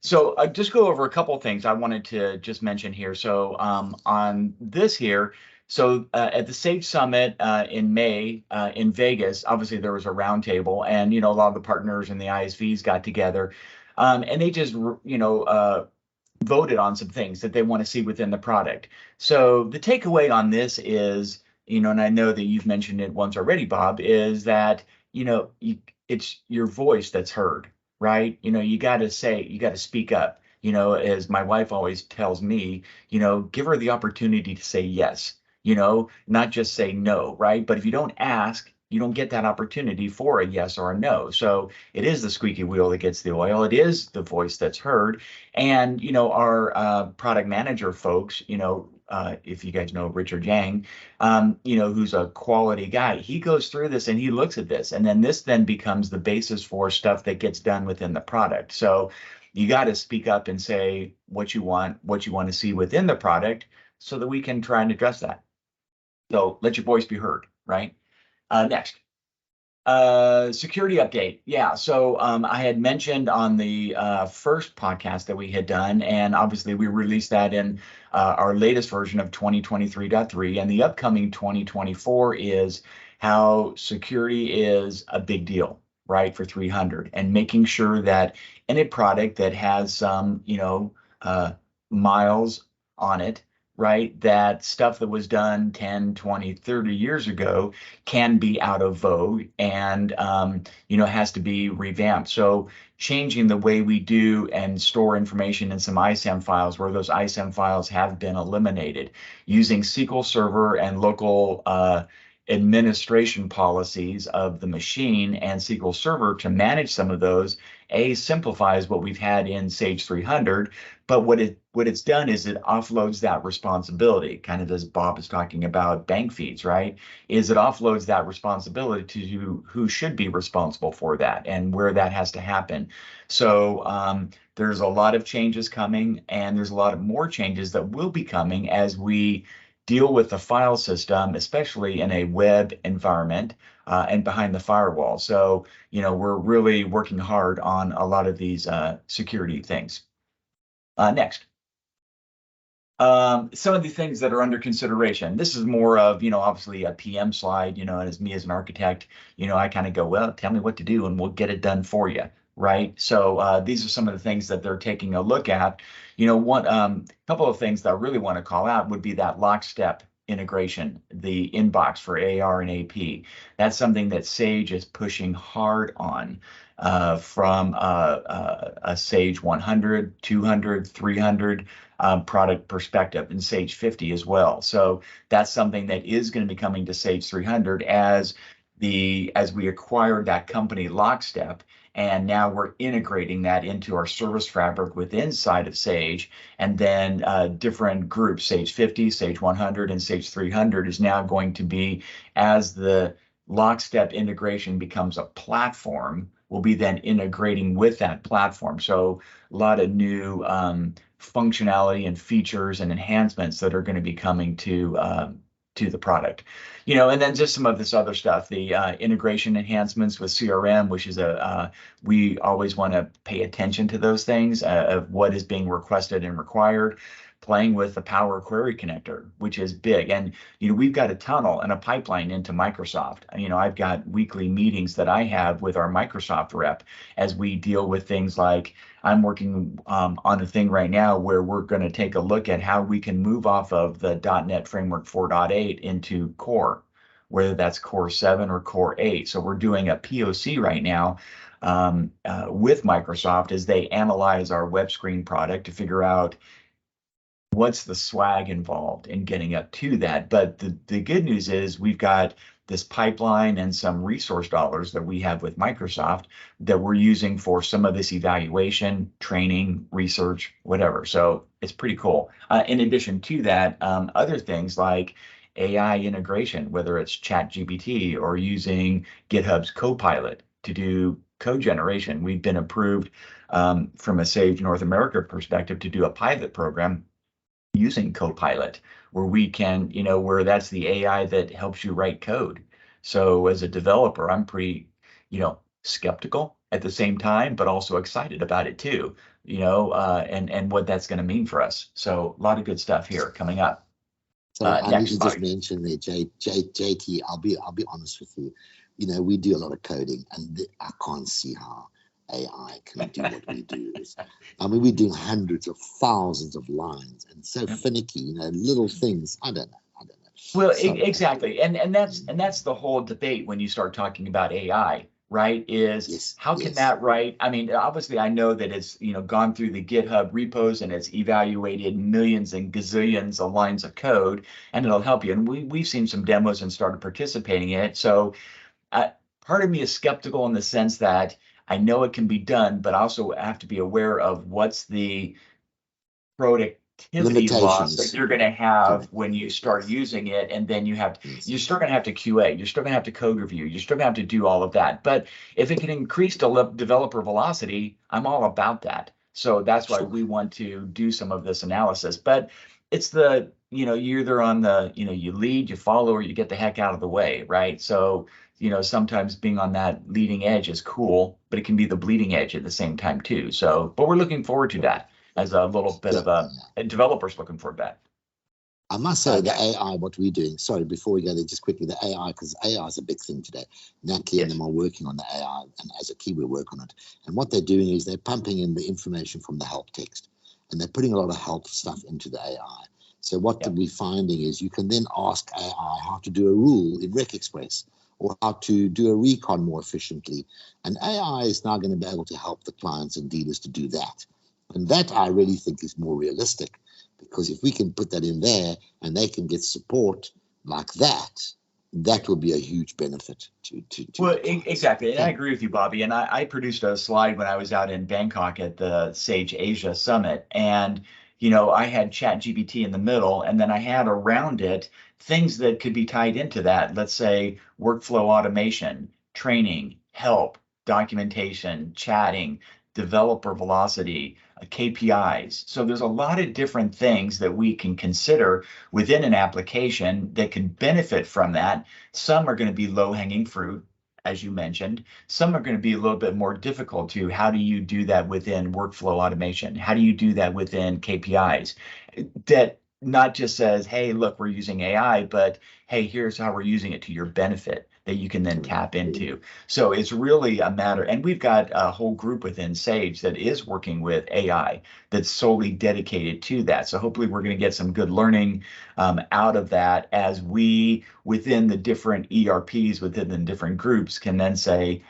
So I just go over a couple of things I wanted to just mention here. So on this here, so at the Sage Summit in May in Vegas, obviously there was a roundtable, and a lot of the partners and the ISVs got together, and they just voted on some things that they want to see within the product. So the takeaway on this is, and I know that you've mentioned it once already, Bob, is that it's your voice that's heard. Right? You got to speak up, as my wife always tells me, give her the opportunity to say yes, not just say no, right? But if you don't ask, you don't get that opportunity for a yes or a no. So it is the squeaky wheel that gets the oil. It is the voice that's heard. And, our product manager folks, if you guys know Richard Yang, who's a quality guy, he goes through this and he looks at this, and then this becomes the basis for stuff that gets done within the product. So you got to speak up and say what you want to see within the product, so that we can try and address that. So let your voice be heard, right? Next. Security update. Yeah, so I had mentioned on the first podcast that we had done, and obviously we released that in our latest version of 2023.3, and the upcoming 2024 is how security is a big deal, right, for 300, and making sure that any product that has some, miles on it, right, that stuff that was done 10, 20, 30 years ago can be out of vogue and, has to be revamped. So changing the way we do and store information in some ISAM files where those ISAM files have been eliminated, using SQL Server and local administration policies of the machine and SQL Server to manage some of those, simplifies what we've had in Sage 300, but what it's done is it offloads that responsibility, kind of as Bob is talking about bank feeds, right? Is it offloads that responsibility to who should be responsible for that and where that has to happen. So there's a lot of changes coming, and there's a lot of more changes that will be coming as we deal with the file system, especially in a web environment and behind the firewall. So, we're really working hard on a lot of these security things. Next. Some of the things that are under consideration. This is more of, obviously a PM slide, and as me as an architect, I kind of go, well, tell me what to do and we'll get it done for you, right? So these are some of the things that they're taking a look at. One couple of things that I really want to call out would be that lockstep integration, the inbox for AR and AP. That's something that Sage is pushing hard on from a Sage 100, 200, 300 product perspective, and Sage 50 as well. So that's something that is going to be coming to Sage 300 as we acquire that company Lockstep, And now we're integrating that into our service fabric within side of Sage. And then different groups, Sage 50, Sage 100, and Sage 300 is now going to be, as the lockstep integration becomes a platform, we'll be then integrating with that platform. So a lot of new functionality and features and enhancements that are going to be coming to the product, and then just some of this other stuff, the integration enhancements with CRM, which is we always want to pay attention to those things of what is being requested and required. Playing with the Power Query connector, which is big. And, we've got a tunnel and a pipeline into Microsoft. I've got weekly meetings that I have with our Microsoft rep as we deal with things like, I'm working on a thing right now where we're going to take a look at how we can move off of the .NET Framework 4.8 into Core, whether that's Core 7 or Core 8. So we're doing a POC right now with Microsoft as they analyze our web screen product to figure out what's the swag involved in getting up to that. But the good news is we've got this pipeline and some resource dollars that we have with Microsoft that we're using for some of this evaluation, training, research, whatever. So it's pretty cool. In addition to that, other things like AI integration, whether it's ChatGPT or using GitHub's Copilot to do code generation. We've been approved from a Sage North America perspective to do a pilot program using Copilot, where we can, where that's the AI that helps you write code. So as a developer, I'm pretty, skeptical at the same time, but also excited about it too, and what that's going to mean for us. So a lot of good stuff here coming up. So I need to just mention there, JT, I'll be honest with you. We do a lot of coding, and I can't see how AI can do what we do. We're doing hundreds of thousands of lines, and so finicky, little things. I don't know. Well, exactly, and that's the whole debate when you start talking about AI, right? How can that write? Obviously, I know that it's gone through the GitHub repos and it's evaluated millions and gazillions of lines of code, and it'll help you. And we've seen some demos and started participating in it. So part of me is skeptical in the sense that I know it can be done, but also have to be aware of what's the productivity loss that you're going to have when you start using it. And then you're still going to have to QA, you're still going to have to code review, you're still going to have to do all of that. But if it can increase developer velocity, I'm all about that. So that's why we want to do some of this analysis. But it's you're either on the, you lead, you follow, or you get the heck out of the way, right? So sometimes being on that leading edge is cool, but it can be the bleeding edge at the same time too. So, but we're looking forward to that as a little bit of and developers looking for that. I must say the AI, what we're doing, sorry, before we go there, just quickly, the AI, because AI is a big thing today. Natalie and them are working on the AI, and as a key, we work on it. And what they're doing is they're pumping in the information from the help text, and they're putting a lot of help stuff into the AI. So what we're finding is you can then ask AI how to do a rule in RecXpress, or how to do a recon more efficiently. And AI is now going to be able to help the clients and dealers to do that. And that I really think is more realistic, because if we can put that in there and they can get support like that, that will be a huge benefit to well, exactly. And I agree with you, Bobby. And I produced a slide when I was out in Bangkok at the Sage Asia Summit. And I had ChatGPT in the middle, and then I had around it things that could be tied into that. Let's say workflow automation, training, help, documentation, chatting, developer velocity, KPIs. So there's a lot of different things that we can consider within an application that can benefit from that. Some are going to be low-hanging fruit, as you mentioned. Some are going to be a little bit more difficult too. How do you do that within workflow automation? How do you do that within KPIs? That not just says, hey, look, we're using AI, but hey, here's how we're using it to your benefit that you can then tap into. So it's really a matter, and we've got a whole group within Sage that is working with AI that's solely dedicated to that. So hopefully we're going to get some good learning out of that as we, within the different ERPs, within the different groups, can then say,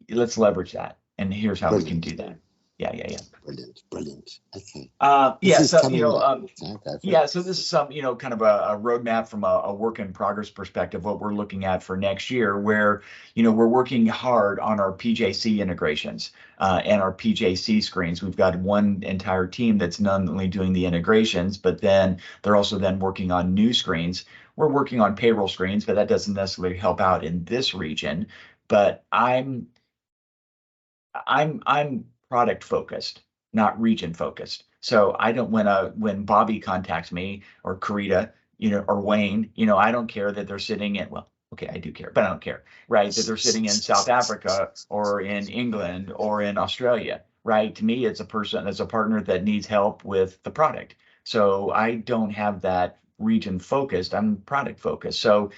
let's leverage that. And here's how we can do that. Yeah. Brilliant. Okay. Yeah, so coming along. yeah, so this is some, kind of a roadmap from a work in progress perspective, what we're looking at for next year, where, we're working hard on our PJC integrations and our PJC screens. We've got one entire team that's not only doing the integrations, but then they're also then working on new screens. We're working on payroll screens, but that doesn't necessarily help out in this region. But I'm product focused, not region focused. So I don't when Bobby contacts me or Karita, or Wayne, I don't care that they're sitting in, well, okay, I do care, but I don't care, right? That they're sitting in South Africa or in England or in Australia, right? To me, it's a partner that needs help with the product. So I don't have that region focused, I'm product focused. So,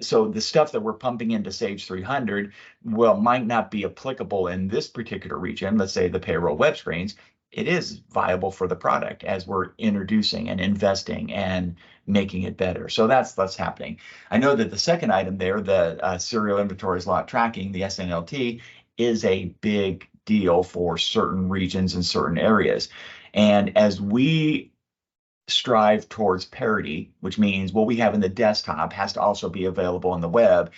so the stuff that we're pumping into Sage 300, might not be applicable in this particular region, let's say the payroll web screens. It is viable for the product as we're introducing and investing and making it better. So that's happening. I know that the second item there, the serial inventory lot tracking, the SNLT, is a big deal for certain regions and certain areas. And as we strive towards parity, which means what we have in the desktop has to also be available on the web,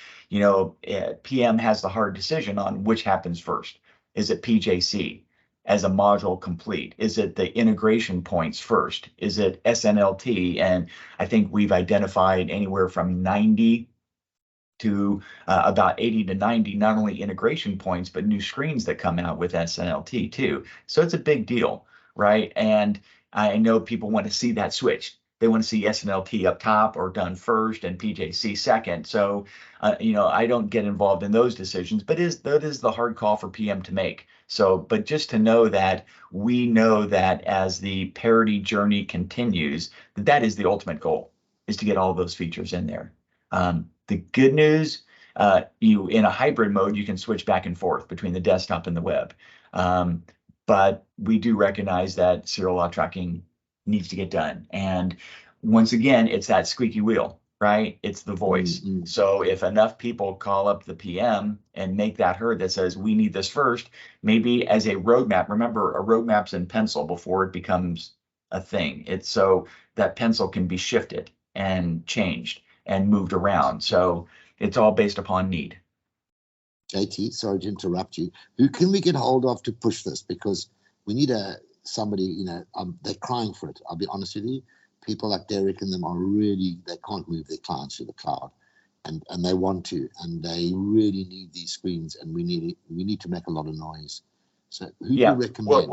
PM has the hard decision on which happens first. Is it PJC as a module complete? Is it the integration points first? Is it SNLT? And I think we've identified anywhere from 90 to about 80 to 90, not only integration points, but new screens that come out with SNLT too. So it's a big deal, right? And I know people want to see that switch. They want to see SNLT up top or done first and PJC second. So, I don't get involved in those decisions, but that is the hard call for PM to make. So, but just to know that we know that as the parity journey continues, that is the ultimate goal, is to get all those features in there. The good news, in a hybrid mode, you can switch back and forth between the desktop and the web. But we do recognize that serial lot tracking needs to get done. And once again, it's that squeaky wheel, right? It's the voice. Mm-hmm. So if enough people call up the PM and make that heard that says, we need this first, maybe as a roadmap, remember a roadmap's in pencil before it becomes a thing. It's so that pencil can be shifted and changed and moved around. So it's all based upon need. JT, sorry to interrupt you. Who can we get hold of to push this? Because we need somebody, they're crying for it. I'll be honest with you. People like Derek and them are really, they can't move their clients to the cloud, and they want to, and they really need these screens, and we need to make a lot of noise. So who do you recommend?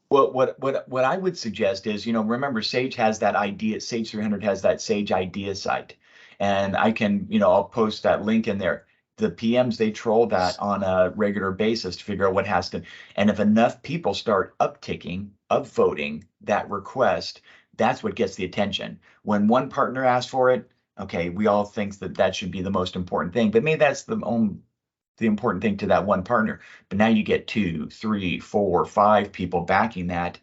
What I would suggest is, remember Sage has that idea, Sage 300 has that Sage idea site, and I can, I'll post that link in there. The PMs, they troll that on a regular basis to figure out what has to, and if enough people start upvoting that request, that's what gets the attention. When one partner asks for it, okay, we all think that should be the most important thing, but maybe that's the important thing to that one partner. But now you get 2, 3, 4, 5 people backing that.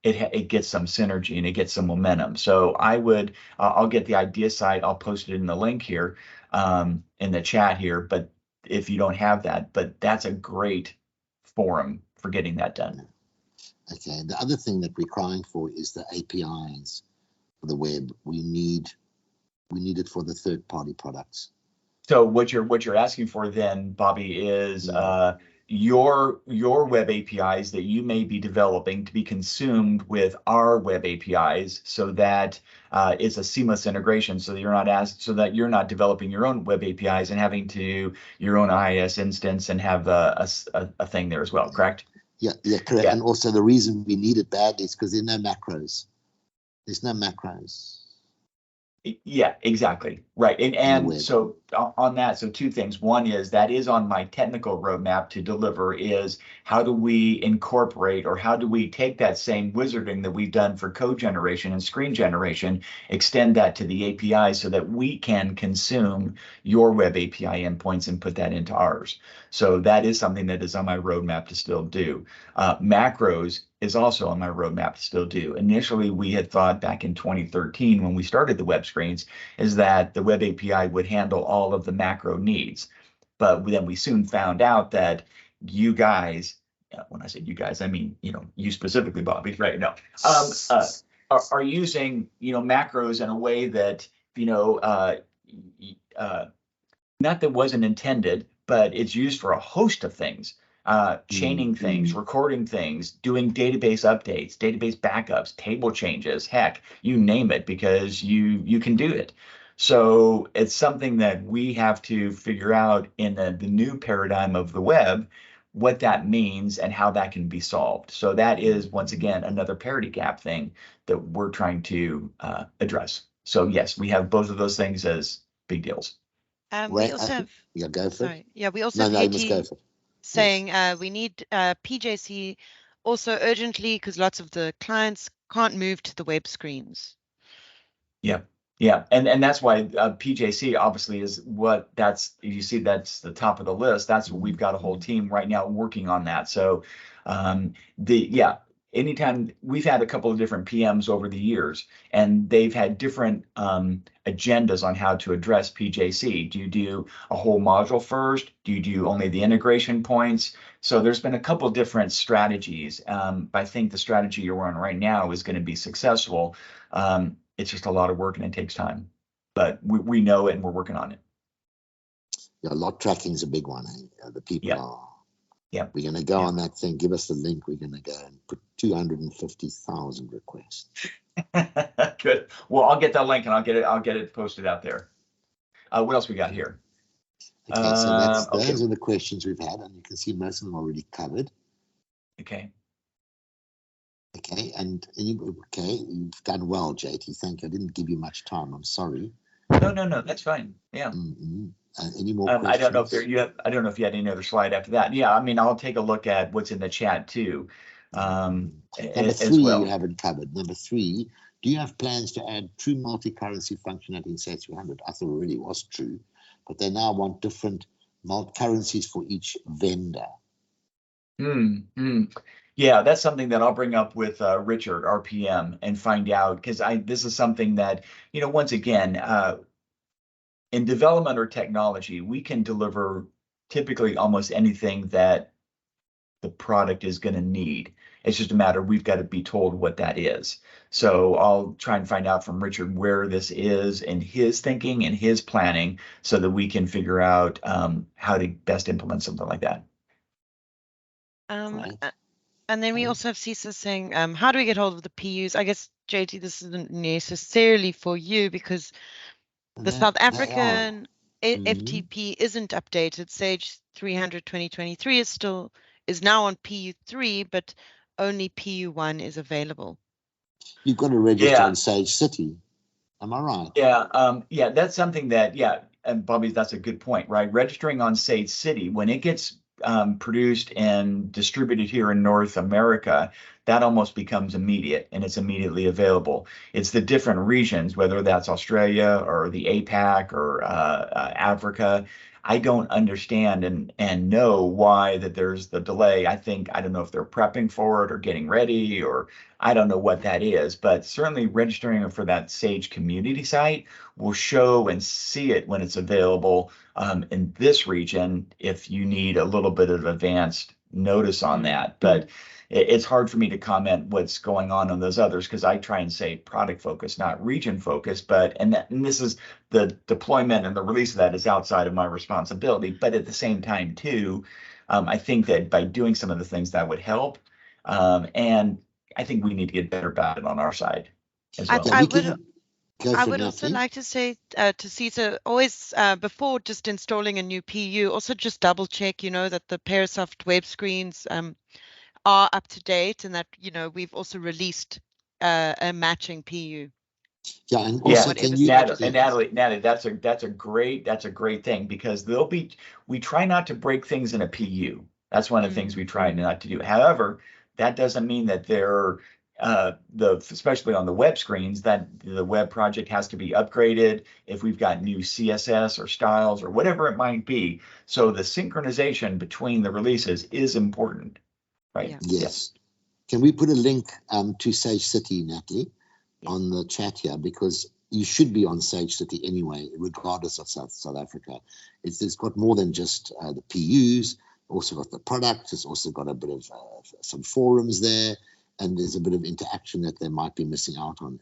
It gets some synergy and it gets some momentum. So I'll get the idea site. I'll post it in the link here in the chat here. But if you don't have that, but that's a great forum for getting that done. Okay. The other thing that we're crying for is the APIs for the web. We need it for the third-party products. So what you're asking for then, Bobby, is your web APIs that you may be developing to be consumed with our web APIs, so that it's a seamless integration, so that you're not developing your own web APIs and having to your own IIS instance and have a thing there as well, correct? Yeah, correct. Yeah. And also the reason we need it badly is because there's no macros. There's no macros. Yeah, exactly. Right. And so on that, so 2 things. One is that is on my technical roadmap to deliver is how do we incorporate, or how do we take that same wizarding that we've done for code generation and screen generation, extend that to the API so that we can consume your web API endpoints and put that into ours. So that is something that is on my roadmap to still do. Macros is also on my roadmap to still do. Initially, we had thought back in 2013 when we started the web screens is that the web API would handle all of the macro needs. But then we soon found out that you guys when I say you guys, I mean, you specifically, Bobby, right? No, are using, macros in a way that, not that wasn't intended, but it's used for a host of things, chaining things, recording things, doing database updates, database backups, table changes, heck, you name it, because you can do it. So it's something that we have to figure out in the new paradigm of the web, what that means and how that can be solved. So that is, once again, another parity gap thing that we're trying to address. So yes, we have both of those things as big deals. We also have, go for it. Yeah, we also have Haiti saying we need PJC also urgently because lots of the clients can't move to the web screens. Yeah, and that's why PJC obviously is you see that's the top of the list. That's what we've got a whole team right now working on that. So anytime we've had a couple of different PMs over the years, and they've had different agendas on how to address PJC. Do you do a whole module first? Do you do only the integration points? So there's been a couple of different strategies. I think the strategy you're on right now is going to be successful. It's just a lot of work and it takes time, but we know it and we're working on it. Yeah, lot tracking is a big one. The people are. Yeah, we're going to go on that thing. Give us the link. We're going to go and put 250,000 requests. Good. Well, I'll get that link and I'll get it posted out there. What else we got here? Okay, so those are the questions we've had, and you can see most of them already covered. Okay. Okay, you've done well, JT. Thank you. I didn't give you much time. I'm sorry. No, that's fine. Yeah. Any more questions? I don't know if you had any other slide after that. Yeah, I mean, I'll take a look at what's in the chat too. Number 3, you haven't covered. Number 3, do you have plans to add true multi-currency functionality in Sage 300? I thought it already was true, but they now want different currencies for each vendor. Yeah, that's something that I'll bring up with Richard, our PM, and find out, because this is something that, once again, in development or technology, we can deliver typically almost anything that the product is going to need. It's just a matter, we've got to be told what that is. So I'll try and find out from Richard where this is in his thinking and his planning so that we can figure out how to best implement something like that. And then we also have CISA saying, how do we get hold of the PUs? I guess, JT, this isn't necessarily for you because the South African FTP isn't updated. Sage 300 2023 is now on PU3, but only PU1 is available. You've got to register on Sage City. Am I right? Yeah, that's something that, and Bobby, that's a good point, right? Registering on Sage City, when it gets produced and distributed here in North America, that almost becomes immediate and it's immediately available. It's the different regions, whether that's Australia or the APAC or Africa. I don't understand and know why that there's the delay. I don't know if they're prepping for it or getting ready, or I don't know what that is, but certainly registering for that Sage community site will show and see it when it's available in this region if you need a little bit of advanced notice on that. But it's hard for me to comment what's going on those others because I try and say product focus, not region focus. And this is the deployment and the release of that is outside of my responsibility. But at the same time, too, I think that by doing some of the things that would help. And I think we need to get better about it on our side as well. I would also like to say to CISA, always before just installing a new PU, also just double check, that the Peresoft web screens are up to date and that, we've also released a matching PU. Yeah, and also Natalie, that's a great thing because we try not to break things in a PU. That's one of the things we try not to do. However, that doesn't mean that they're especially on the web screens, that the web project has to be upgraded if we've got new CSS or styles or whatever it might be. So the synchronization between the releases is important, right? Yes. Can we put a link to Sage City, Natalie, on the chat here? Because you should be on Sage City anyway, regardless of South Africa. It's got more than just the PUs. also got the product. It's also got a bit of some forums there, and there's a bit of interaction that they might be missing out on.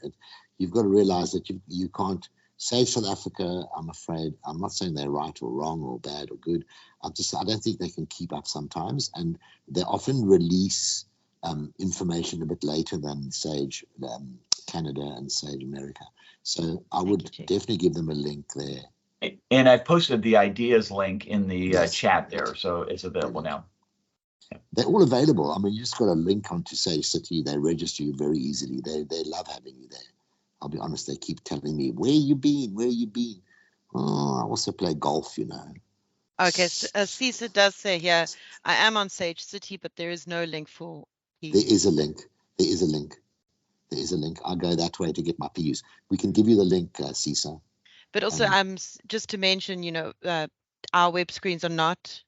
You've got to realize that you can't save South Africa. I'm afraid, I'm not saying they're right or wrong or bad or good. I don't think they can keep up sometimes, and they often release information a bit later than Sage Canada and Sage America. So I would definitely give them a link there. And I've posted the ideas link in the chat there, so it's available now. They're all available. I mean, you just got a link onto Sage City. They register you very easily. They love having you there. I'll be honest, they keep telling me, where you been? Where you been? Oh, I also play golf, you know. Okay, so, Cesar does say here, I am on Sage City, but there is no link for PUs. There is a link. There is a link. There is a link. I go that way to get my PUs. We can give you the link, Cesar. But also, just to mention, you know, our web screens are not,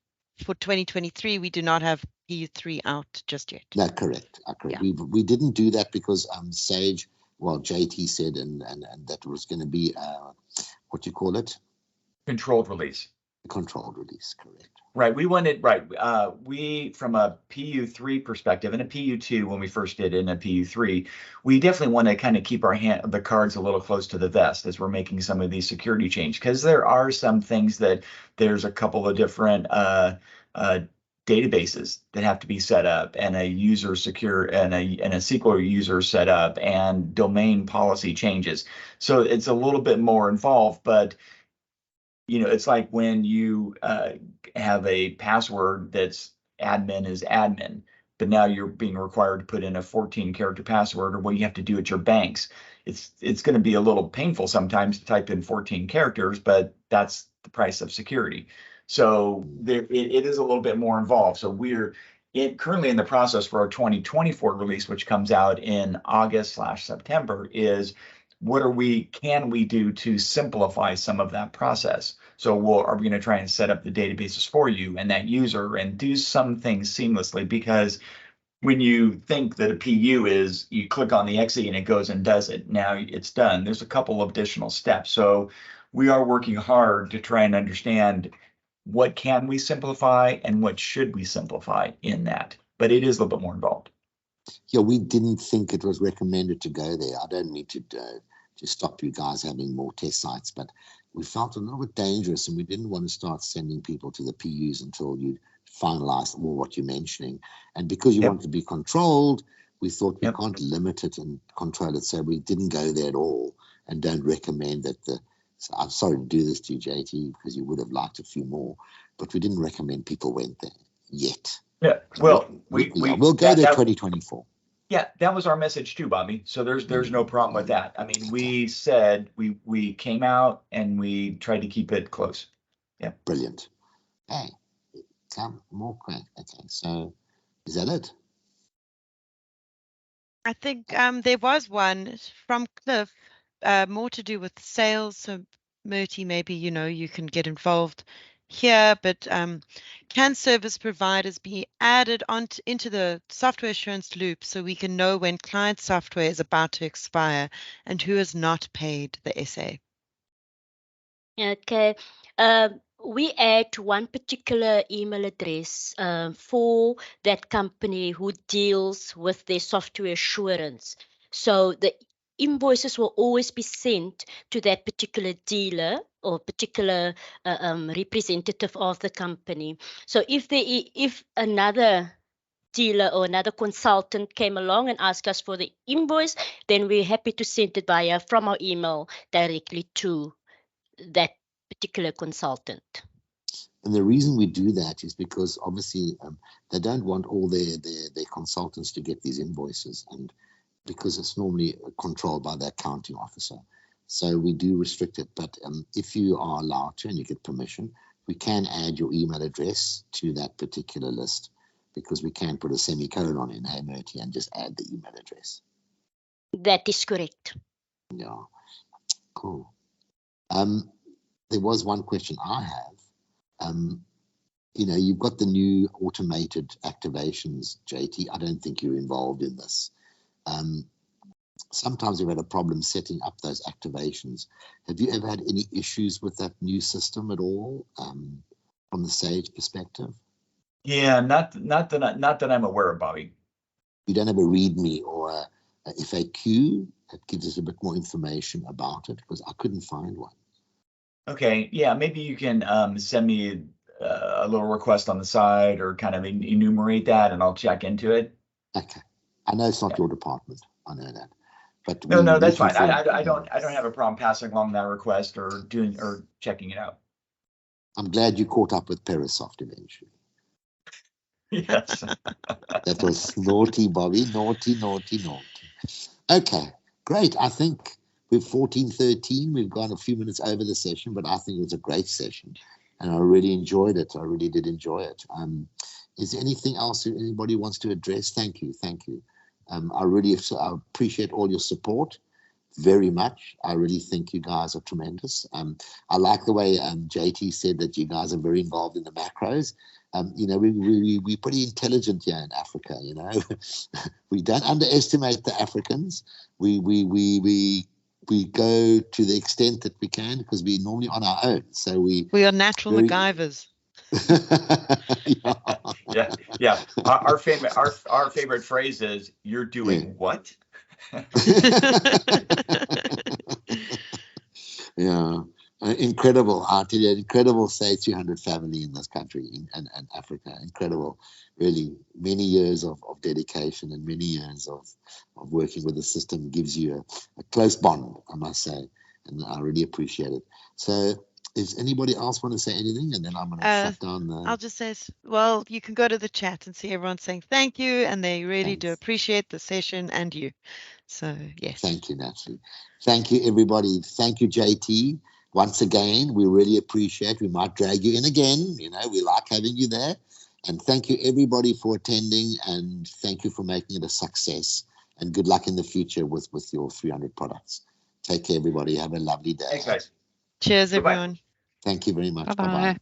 for 2023, we do not have PU3 out just yet. No, correct. Yeah. We didn't do that because Sage, well, JT said, and that was going to be, what do you call it? Controlled release. Controlled release, correct. Right. We wanted, we, from a PU3 perspective and a PU2, when we first did in a PU3, we definitely want to kind of keep the cards a little close to the vest as we're making some of these security changes, because there are some things that there's a couple of different databases that have to be set up, and a user secure and a SQL user set up, and domain policy changes. So it's a little bit more involved, but you know, it's like when you have a password that's admin is admin, but now you're being required to put in a 14-character password, or what you have to do at your banks. It's going to be a little painful sometimes to type in 14 characters, but that's the price of security. So it is a little bit more involved. So we're currently in the process for our 2024 release, which comes out in August/September, is what can we do to simplify some of that process? So are we going to try and set up the databases for you and that user and do some things seamlessly? Because when you think that a PU is, you click on the exe and it goes and does it. Now it's done. There's a couple of additional steps. So we are working hard to try and understand what can we simplify and what should we simplify in that. But it is a little bit more involved. Yeah, we didn't think it was recommended to go there. I don't mean to stop you guys having more test sites, but we felt a little bit dangerous, and we didn't want to start sending people to the PUs until you finalized all what you're mentioning. And because you want to be controlled, we thought we can't limit it and control it, so we didn't go there at all, and don't recommend that so I'm sorry to do this to you, JT, because you would have liked a few more, but we didn't recommend people went there yet. Yeah, well, we'll go there 2024. Yeah, that was our message too, Bobby. So there's no problem with that. I mean, we said we came out and we tried to keep it close. Yeah. Brilliant. Okay. Some more quick. Okay, so is that it? I think there was one from Cliff, more to do with sales. So Murty, maybe, you know, you can get involved here, but can service providers be added into the software assurance loop so we can know when client software is about to expire and who has not paid the SA? Okay. We add one particular email address for that company who deals with their software assurance. So the invoices will always be sent to that particular dealer or particular representative of the company. So if another dealer or another consultant came along and asked us for the invoice, then we're happy to send it from our email directly to that particular consultant. And the reason we do that is because obviously they don't want all their consultants to get these invoices, and because it's normally controlled by the accounting officer. So we do restrict it. But if you are allowed to and you get permission, we can add your email address to that particular list, because we can put a semicolon on in Murty and just add the email address. That is correct. Yeah, cool. There was one question I have. You know, you've got the new automated activations, JT. I don't think you're involved in this. Sometimes we've had a problem setting up those activations. Have you ever had any issues with that new system at all, from the Sage perspective? Yeah, not that I'm aware of, Bobby. You don't have a README or a FAQ that gives us a bit more information about it, because I couldn't find one. Okay, yeah, maybe you can send me a little request on the side, or kind of enumerate that, and I'll check into it. Okay, I know it's not your department. I know that, but No, that's fine. I don't have a problem passing along that request or checking it out. I'm glad you caught up with Peresoft eventually. Yes. That was naughty, Bobby. Naughty. Okay, great. I think we're 14:13. We've gone a few minutes over the session, but I think it was a great session, and I really enjoyed it. I really did enjoy it. Is there anything else that anybody wants to address? Thank you. I appreciate all your support very much. I really think you guys are tremendous. I like the way JT said that you guys are very involved in the macros. We're pretty intelligent here in Africa. We don't underestimate the Africans. We go to the extent that we can, because we're normally on our own. So we are natural MacGyvers. Yeah. Our favorite phrase is, "You're doing what?" Yeah, incredible. I tell you, incredible Say 200 family in this country and Africa. Incredible, really. Many years of dedication and many years of working with the system gives you a close bond, I must say, and I really appreciate it. So, does anybody else want to say anything? And then I'm going to shut down the... I'll just say, well, you can go to the chat and see everyone saying thank you, and they really do appreciate the session and you. So, yes. Thank you, Natalie. Thank you, everybody. Thank you, JT. Once again, we really appreciate. We might drag you in again. We like having you there. And thank you, everybody, for attending. And thank you for making it a success. And good luck in the future with your 300 products. Take care, everybody. Have a lovely day. Thanks, guys. Cheers, everyone. Thank you very much. Bye-bye.